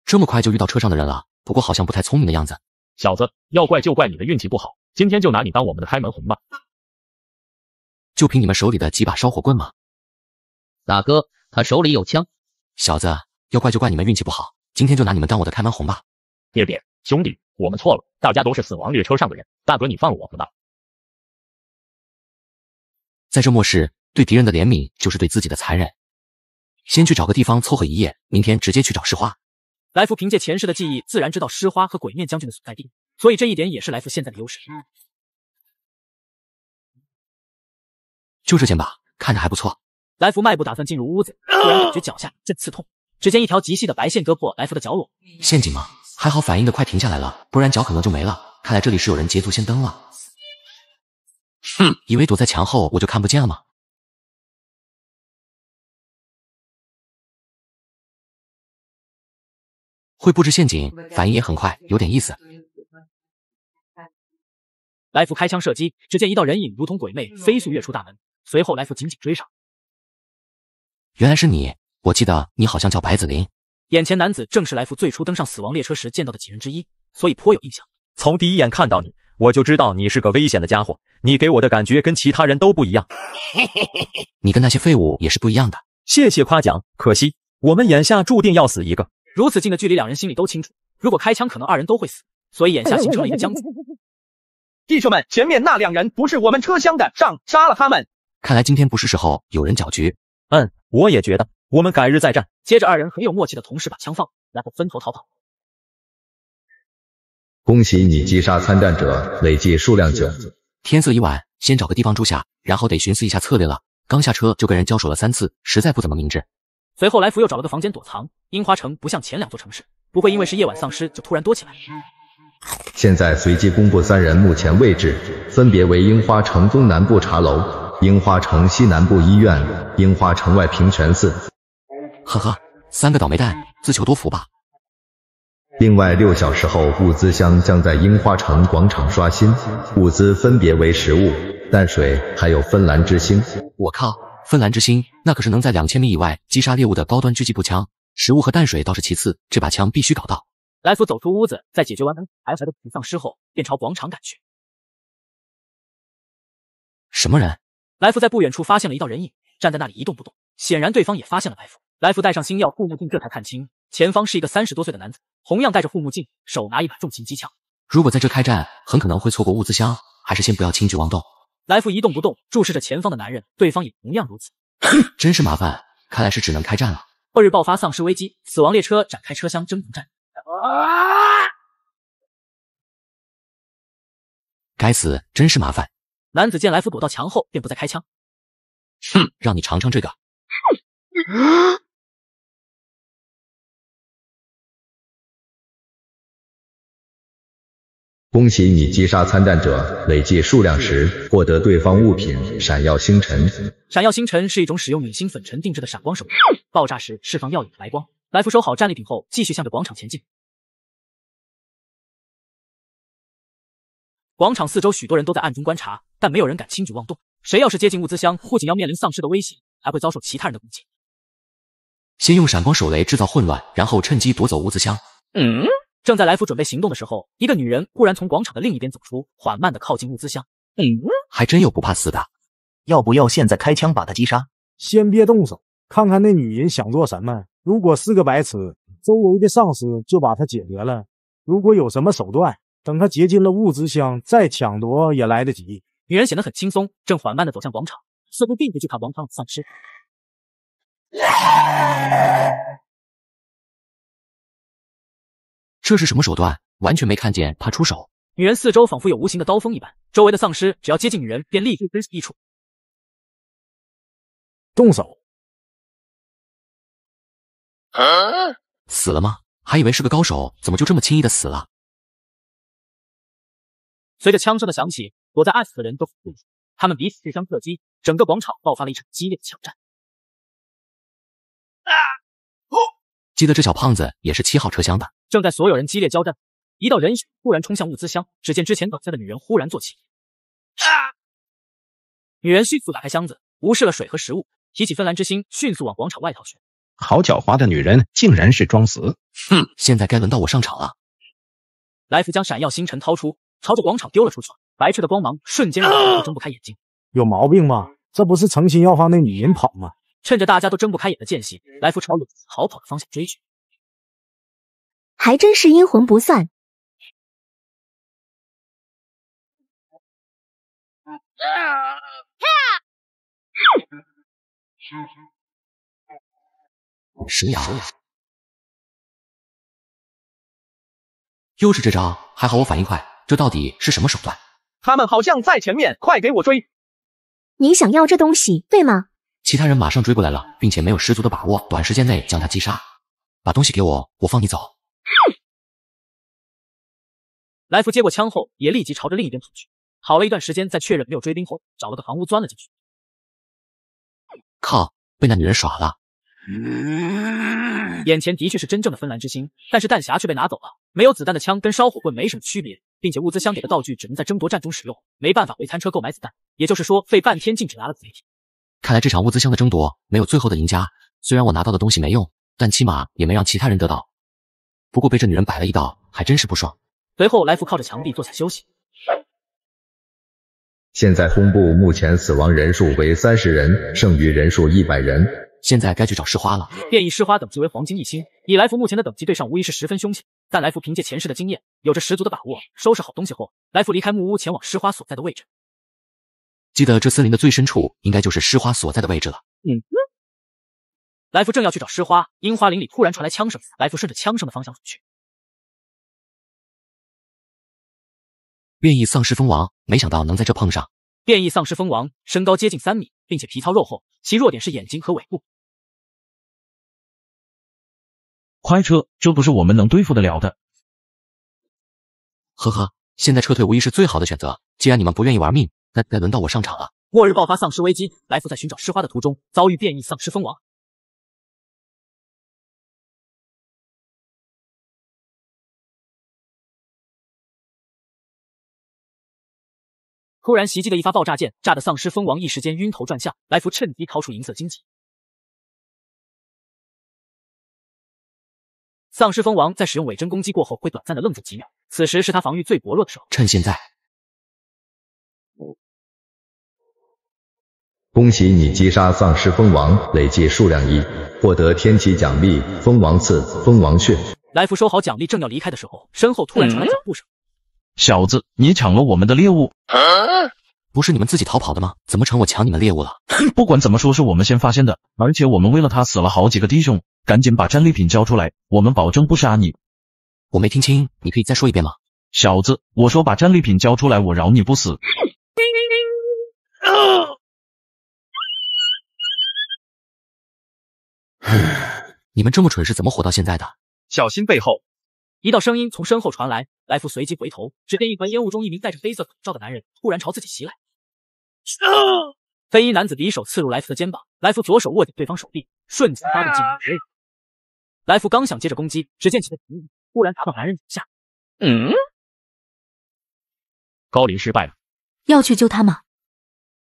这么快就遇到车上的人了，不过好像不太聪明的样子。小子，要怪就怪你的运气不好，今天就拿你当我们的开门红吧。就凭你们手里的几把烧火棍吗？大哥，他手里有枪。小子，要怪就怪你们运气不好，今天就拿你们当我的开门红吧。别，兄弟，我们错了，大家都是死亡列车上的人，大哥你放了我们吧。在这末世，对敌人的怜悯就是对自己的残忍。先去找个地方凑合一夜，明天直接去找石花。来福凭借前世的记忆，自然知道狮花和鬼面将军的所在地，所以这一点也是来福现在的优势。就这件吧，看着还不错。来福迈步打算进入屋子，突然感觉脚下一阵刺痛，只见一条极细的白线割破来福的脚裸。陷阱吗？还好反应的快停下来了，不然脚可能就没了。看来这里是有人捷足先登了。以为躲在墙后我就看不见了吗？会布置陷阱，反应也很快，有点意思。来福开枪射击，只见一道人影如同鬼魅飞速跃出大门，随后来福紧紧追上。原来是你，我记得你好像叫白子林。眼前男子正是来福最初登上死亡列车时见到的几人之一，所以颇有印象。从第一眼看到你，我就知道你是个危险的家伙，你给我的感觉跟其他人都不一样。你跟那些废物也是不一样的。谢谢夸奖，可惜我们眼下注定要死一个。如此近的距离，两人心里都清楚，如果开枪，可能2人都会死，所以眼下形成了一个僵局。弟兄们，前面那2人不是我们车厢的，上，杀了他们！看来今天不是时候有人搅局。我也觉得，我们改日再战。接着2人很有默契的同时把枪放，然后分头逃跑。恭喜你击杀参战者，累计数量9。天色已晚，先找个地方住下，然后得寻思一下策略了。刚下车就跟人交手了3次，实在不怎么明智。随后来福又找了个房间躲藏。樱花城不像前2座城市，不会因为是夜晚丧尸就突然多起来。现在随机公布3人目前位置，分别为樱花城东南部茶楼、樱花城西南部医院、樱花城外平泉寺。呵呵，3个倒霉蛋，自求多福吧。另外6小时后，物资箱将在樱花城广场刷新，物资分别为食物、淡水，还有芬兰之星。我靠，芬兰之星，那可是能在2000米以外击杀猎物的高端狙击步枪。食物和淡水倒是其次，这把枪必须搞到。来福走出屋子，在解决完徘徊的丧尸后，便朝广场赶去。什么人？来福在不远处发现了一道人影，站在那里一动不动，显然对方也发现了来福。来福戴上星耀护目镜，这才看清前方是一个30多岁的男子，同样戴着护目镜，手拿一把重型机枪。如果在这开战，很可能会错过物资箱，还是先不要轻举妄动。来福一动不动，注视着前方的男人，对方也同样如此。真是麻烦，看来是只能开战了。末日爆发丧尸危机，死亡列车展开车厢征服战。该死，真是麻烦。男子见来福躲到墙后，便不再开枪。让你尝尝这个。恭喜你击杀参战者，累计数量10，获得对方物品闪耀星辰。闪耀星辰是一种使用女星粉尘定制的闪光手段，爆炸时释放耀眼的白光。来福收好战利品后，继续向着广场前进。广场四周许多人都在暗中观察，但没有人敢轻举妄动。谁要是接近物资箱，不仅要面临丧尸的威胁，还会遭受其他人的攻击。先用闪光手雷制造混乱，然后趁机夺走物资箱。正在来福准备行动的时候，一个女人忽然从广场的另一边走出，缓慢地靠近物资箱。还真有不怕死的。要不要现在开枪把他击杀？先别动手，看看那女人想做什么。如果是个白痴，周围的丧尸就把她解决了；如果有什么手段，等她劫进了物资箱再抢夺也来得及。女人显得很轻松，正缓慢地走向广场，似乎并不惧怕广场的丧尸。这是什么手段？完全没看见他出手。女人四周仿佛有无形的刀锋一般，周围的丧尸只要接近女人，便立刻身首异处。动手！死了吗？还以为是个高手，怎么就这么轻易的死了？随着枪声的响起，躲在暗处的人都伏住，他们彼此互相射击，整个广场爆发了一场激烈的枪战。记得这小胖子也是7号车厢的。正在所有人激烈交战，一道人影突然冲向物资箱，只见之前倒下的女人忽然坐起。女人迅速打开箱子，无视了水和食物，提起芬兰之星，迅速往广场外逃去。好狡猾的女人，竟然是装死！哼，现在该轮到我上场了。来福将闪耀星辰掏出，朝着广场丢了出去，白炽的光芒瞬间让来福睁不开眼睛。有毛病吗？这不是诚心要放那女人跑吗？趁着大家都睁不开眼的间隙，来福朝着逃跑的方向追去。还真是阴魂不散。蛇咬，又是这招，还好我反应快。这到底是什么手段？他们好像在前面，快给我追！你想要这东西，对吗？其他人马上追过来了，并且没有十足的把握短时间内将他击杀。把东西给我，我放你走。来福接过枪后，也立即朝着另一边跑去。跑了一段时间，在确认没有追兵后，找了个房屋钻了进去。靠，被那女人耍了。眼前的确是真正的芬兰之星，但是弹匣却被拿走了。没有子弹的枪跟烧火棍没什么区别，并且物资箱给的道具只能在争夺战中使用，没办法为餐车购买子弹，也就是说费半天竟只拿了子弹。看来这场物资箱的争夺没有最后的赢家，虽然我拿到的东西没用，但起码也没让其他人得到。不过被这女人摆了一道，还真是不爽。随后来福靠着墙壁坐下休息。现在公布目前死亡人数为30人，剩余人数100人。现在该去找尸花了。变异尸花等级为黄金1星，以来福目前的等级对上无疑是十分凶险，但来福凭借前世的经验，有着十足的把握。收拾好东西后，来福离开木屋，前往尸花所在的位置。记得这森林的最深处应该就是尸花所在的位置了。来福正要去找尸花，樱花林里突然传来枪声，来福顺着枪声的方向走去。变异丧尸蜂王，没想到能在这碰上。变异丧尸蜂王身高接近3米，并且皮糙肉厚，其弱点是眼睛和尾部。快撤，这不是我们能对付得了的。呵呵，现在撤退无疑是最好的选择。既然你们不愿意玩命，那该轮到我上场了。末日爆发丧尸危机，来福在寻找尸花的途中遭遇变异丧尸蜂王。突然袭击的一发爆炸剑，炸得丧尸蜂王一时间晕头转向。来福趁机掏出银色荆棘。丧尸蜂王在使用伪真攻击过后会短暂的愣住几秒，此时是他防御最薄弱的时候。趁现在。恭喜你击杀丧尸蜂王，累计数量1，获得天启奖励蜂王刺、蜂王血。来福收好奖励，正要离开的时候，身后突然传来脚步声。小子，你抢了我们的猎物！不是你们自己逃跑的吗？怎么成我抢你们猎物了？不管怎么说，是我们先发现的，而且我们为了他死了好几个弟兄，赶紧把战利品交出来，我们保证不杀你。我没听清，你可以再说一遍吗？小子，我说把战利品交出来，我饶你不死。你们这么蠢是怎么活到现在的？小心背后。一道声音从身后传来，来福随即回头，只见一团烟雾中，一名戴着黑色口罩的男人突然朝自己袭来。黑衣男子匕首刺入来福的肩膀，来福左手握紧对方手臂，瞬间发动技能绝刃。来福刚想接着攻击，只见其的体力突然砸到男人脚下。高林失败了，要去救他吗？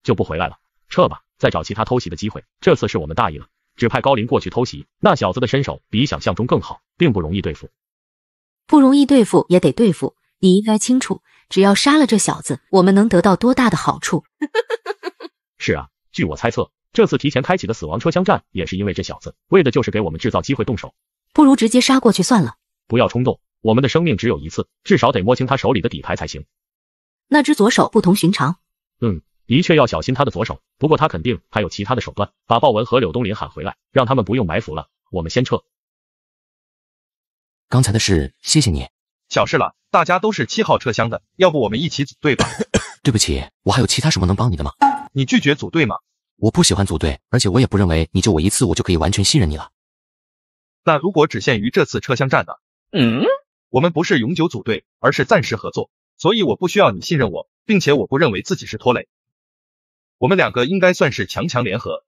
就不回来了，撤吧，再找其他偷袭的机会。这次是我们大意了，只派高林过去偷袭。那小子的身手比想象中更好，并不容易对付。不容易对付也得对付，你应该清楚，只要杀了这小子，我们能得到多大的好处。是啊，据我猜测，这次提前开启的死亡车厢战也是因为这小子，为的就是给我们制造机会动手。不如直接杀过去算了。不要冲动，我们的生命只有一次，至少得摸清他手里的底牌才行。那只左手不同寻常。的确要小心他的左手，不过他肯定还有其他的手段。把鲍文和柳东林喊回来，让他们不用埋伏了，我们先撤。刚才的事谢谢你。小事了，大家都是7号车厢的，要不我们一起组队吧？对不起，我还有其他什么能帮你的吗？你拒绝组队吗？我不喜欢组队，而且我也不认为你救我一次我就可以完全信任你了。那如果只限于这次车厢战呢？我们不是永久组队，而是暂时合作，所以我不需要你信任我，并且我不认为自己是拖累。我们2个应该算是强强联合。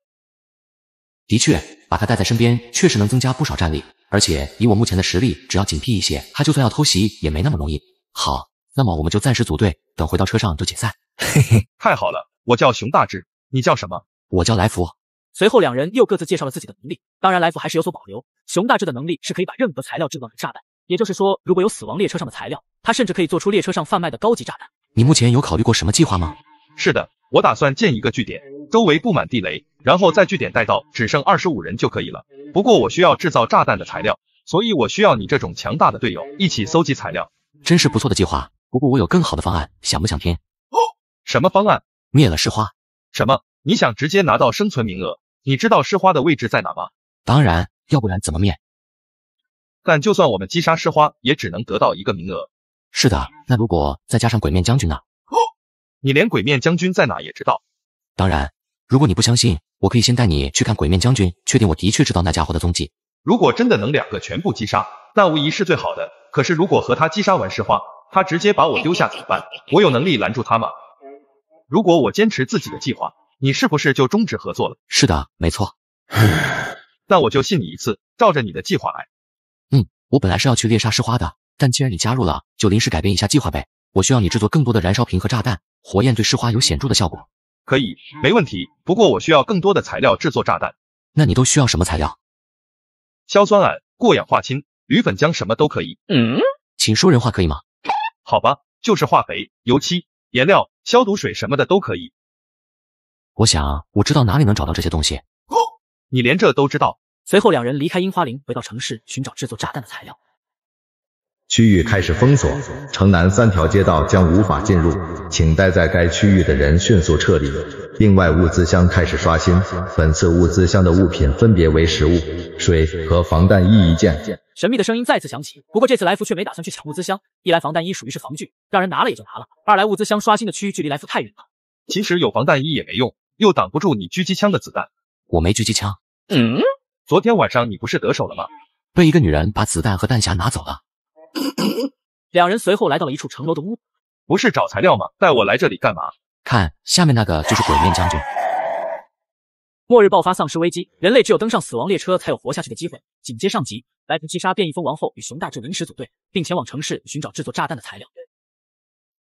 的确，把他带在身边确实能增加不少战力，而且以我目前的实力，只要警惕一些，他就算要偷袭也没那么容易。好，那么我们就暂时组队，等回到车上就解散。嘿嘿，太好了，我叫熊大志，你叫什么？我叫来福。随后2人又各自介绍了自己的能力，当然来福还是有所保留。熊大志的能力是可以把任何材料制造成炸弹，也就是说，如果有死亡列车上的材料，他甚至可以做出列车上贩卖的高级炸弹。你目前有考虑过什么计划吗？是的，我打算建一个据点，周围布满地雷，然后在据点带到只剩25人就可以了。不过我需要制造炸弹的材料，所以我需要你这种强大的队友一起搜集材料。真是不错的计划，不过我有更好的方案，想不想听？什么方案？灭了市花。什么？你想直接拿到生存名额？你知道市花的位置在哪吗？当然，要不然怎么灭？但就算我们击杀市花，也只能得到1个名额。是的，那如果再加上鬼面将军呢？你连鬼面将军在哪也知道？当然，如果你不相信，我可以先带你去看鬼面将军，确定我的确知道那家伙的踪迹。如果真的能2个全部击杀，那无疑是最好的。可是如果和他击杀完市花，他直接把我丢下怎么办？我有能力拦住他吗？如果我坚持自己的计划，你是不是就终止合作了？是的，没错。那我就信你一次，照着你的计划来。我本来是要去猎杀市花的，但既然你加入了，就临时改变一下计划呗。我需要你制作更多的燃烧瓶和炸弹，火焰对市花有显著的效果。可以，没问题。不过我需要更多的材料制作炸弹。那你都需要什么材料？硝酸铵、过氧化氢、铝粉浆什么都可以。请说人话可以吗？好吧，就是化肥、油漆、颜料、消毒水什么的都可以。我想我知道哪里能找到这些东西。你连这都知道？随后2人离开樱花林，回到城市寻找制作炸弹的材料。区域开始封锁，城南3条街道将无法进入，请待在该区域的人迅速撤离。另外，物资箱开始刷新，本次物资箱的物品分别为食物、水和防弹衣1件。神秘的声音再次响起，不过这次来福却没打算去抢物资箱。一来防弹衣属于是防具，让人拿了也就拿了；二来物资箱刷新的区域距离来福太远了。其实有防弹衣也没用，又挡不住你狙击枪的子弹。我没狙击枪。昨天晚上你不是得手了吗？被一个女人把子弹和弹匣拿走了。2人随后来到了一处城楼的屋。不是找材料吗？带我来这里干嘛？看，下面那个就是鬼面将军。末日爆发丧尸危机，人类只有登上死亡列车才有活下去的机会。紧接上集，来福击杀变异蜂王后与熊大志临时组队，并前往城市寻找制作炸弹的材料。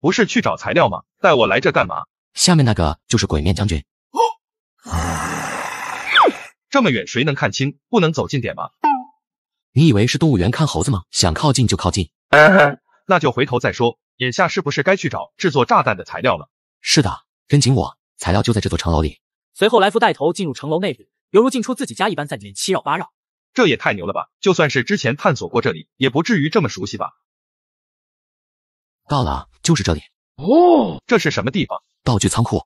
不是去找材料吗？带我来这干嘛？下面那个就是鬼面将军。这么远谁能看清？不能走近点吗？你以为是动物园看猴子吗？想靠近就靠近。那就回头再说，眼下是不是该去找制作炸弹的材料了？是的，跟紧我，材料就在这座城楼里。随后来福带头进入城楼内部，犹如进出自己家一般，在里面七绕八绕。这也太牛了吧！就算是之前探索过这里，也不至于这么熟悉吧？到了，就是这里。这是什么地方？道具仓库。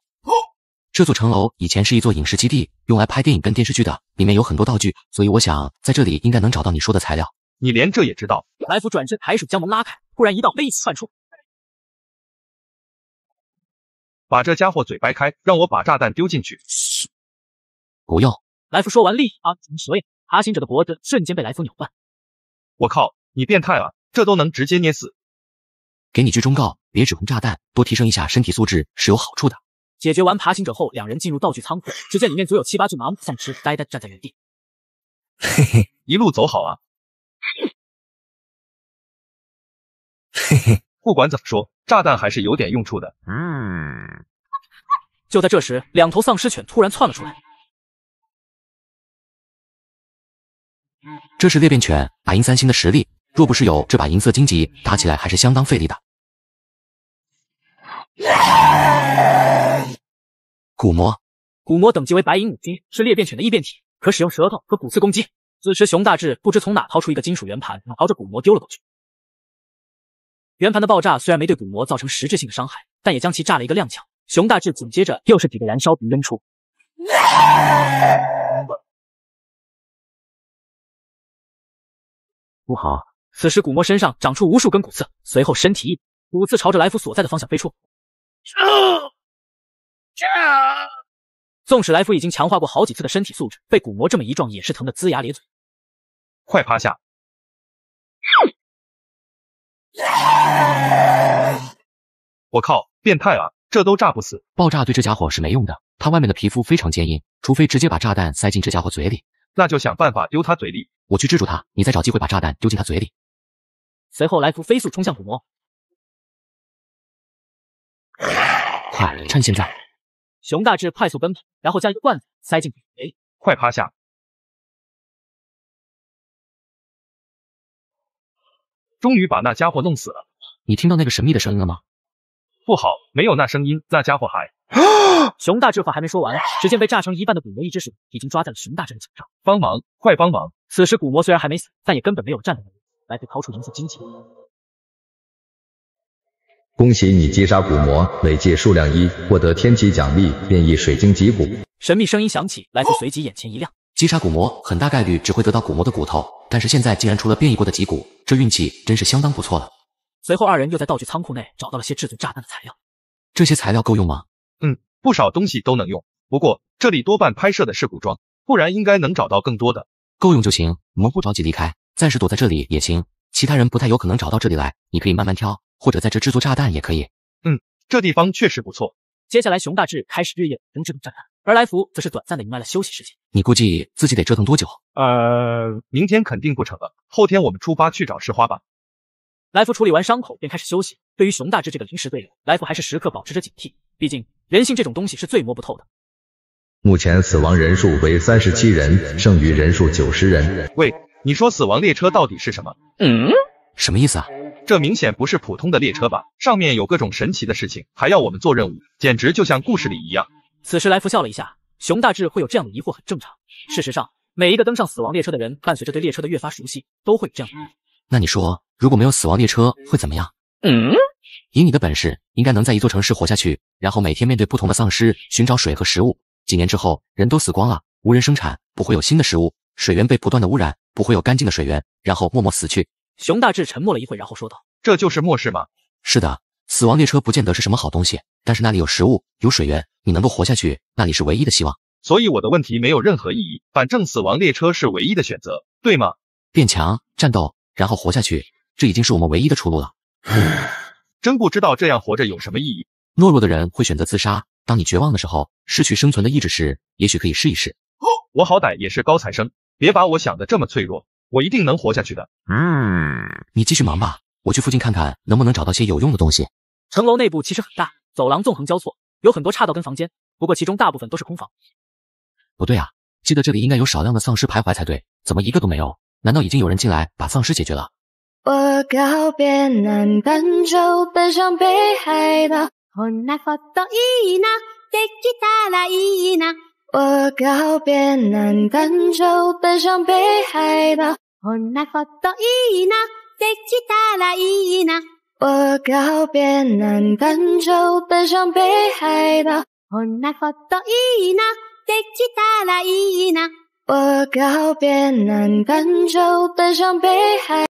这座城楼以前是一座影视基地，用来拍电影跟电视剧的，里面有很多道具，所以我想在这里应该能找到你说的材料。你连这也知道？来福转身抬手将门拉开，突然一道威气窜出。把这家伙嘴掰开，让我把炸弹丢进去。不用。来福说完，立即拔出蛇眼，爬行者的脖子瞬间被来福扭断。我靠，你变态啊！这都能直接捏死。给你句忠告，别只红炸弹，多提升一下身体素质是有好处的。解决完爬行者后，两人进入道具仓库，只见里面足有7、8只麻木丧尸呆呆站在原地。嘿嘿，一路走好啊。嘿嘿，不管怎么说，炸弹还是有点用处的。就在这时，2头丧尸犬突然窜了出来。这是裂变犬，打赢3星的实力，若不是有这把银色荆棘，打起来还是相当费力的。骨魔等级为白银5星，是裂变犬的异变体，可使用舌头和骨刺攻击。此时熊大志不知从哪掏出一个金属圆盘，朝着骨魔丢了过去。圆盘的爆炸虽然没对骨魔造成实质性的伤害，但也将其炸了一个踉跄。熊大志紧接着又是几个燃烧瓶扔出。不好！此时骨魔身上长出无数根骨刺，随后身体一骨刺朝着来福所在的方向飞出。纵使来福已经强化过好几次的身体素质，被骨魔这么一撞也是疼得龇牙咧嘴。快趴下！我靠，变态啊！这都炸不死。爆炸对这家伙是没用的，他外面的皮肤非常坚硬，除非直接把炸弹塞进这家伙嘴里。那就想办法丢他嘴里。我去制住他，你再找机会把炸弹丢进他嘴里。随后来福飞速冲向骨魔。快，趁现在！熊大志快速奔跑，然后将一个罐子塞进嘴里。快趴下！终于把那家伙弄死了。你听到那个神秘的声音了吗？不好，没有那声音，那家伙还……熊大志话还没说完，只见被炸成一半的骨魔一只手已经抓在了熊大志的颈上。帮忙，快帮忙！此时骨魔虽然还没死，但也根本没有战斗能力。来福掏出银色荆棘。恭喜你击杀骨魔，累计数量1，获得天启奖励变异水晶脊骨。神秘声音响起，来福随即眼前一亮。击杀骨魔很大概率只会得到骨魔的骨头，但是现在竟然出了变异过的脊骨，这运气真是相当不错了。随后二人又在道具仓库内找到了些制作炸弹的材料。这些材料够用吗？不少东西都能用，不过这里多半拍摄的是古装，不然应该能找到更多的。够用就行，我们不着急离开，暂时躲在这里也行。其他人不太有可能找到这里来，你可以慢慢挑，或者在这制作炸弹也可以。这地方确实不错。接下来熊大志开始日夜扔制作炸弹，而来福则是短暂的迎来了休息时间。你估计自己得折腾多久？明天肯定不成了，后天我们出发去找石花吧。来福处理完伤口便开始休息。对于熊大志这个临时队友，来福还是时刻保持着警惕，毕竟人性这种东西是最摸不透的。目前死亡人数为37人，剩余人数90人。喂，你说死亡列车到底是什么？什么意思啊？这明显不是普通的列车吧？上面有各种神奇的事情，还要我们做任务，简直就像故事里一样。此时来福笑了一下，熊大志会有这样的疑惑很正常。事实上，每一个登上死亡列车的人，伴随着对列车的越发熟悉，都会有这样的疑惑。那你说，如果没有死亡列车会怎么样？以你的本事，应该能在一座城市活下去，然后每天面对不同的丧尸，寻找水和食物。几年之后，人都死光了，无人生产，不会有新的食物，水源被不断的污染，不会有干净的水源，然后默默死去。熊大志沉默了一会，然后说道：“这就是末世吗？”是的，死亡列车不见得是什么好东西，但是那里有食物，有水源，你能够活下去，那里是唯一的希望。所以我的问题没有任何意义，反正死亡列车是唯一的选择，对吗？变强，战斗，然后活下去，这已经是我们唯一的出路了。真不知道这样活着有什么意义。懦弱的人会选择自杀，当你绝望的时候，失去生存的意志时，也许可以试一试。我好歹也是高材生，别把我想的这么脆弱，我一定能活下去的。你继续忙吧，我去附近看看能不能找到些有用的东西。城楼内部其实很大，走廊纵横交错，有很多岔道跟房间，不过其中大部分都是空房。不对啊，记得这里应该有少量的丧尸徘徊才对，怎么一个都没有？难道已经有人进来把丧尸解决了？我告别南半球，奔向北海道。我告别南半球，奔向北海道。我告别南半球，奔向北海道。我告别南半球，奔向北海。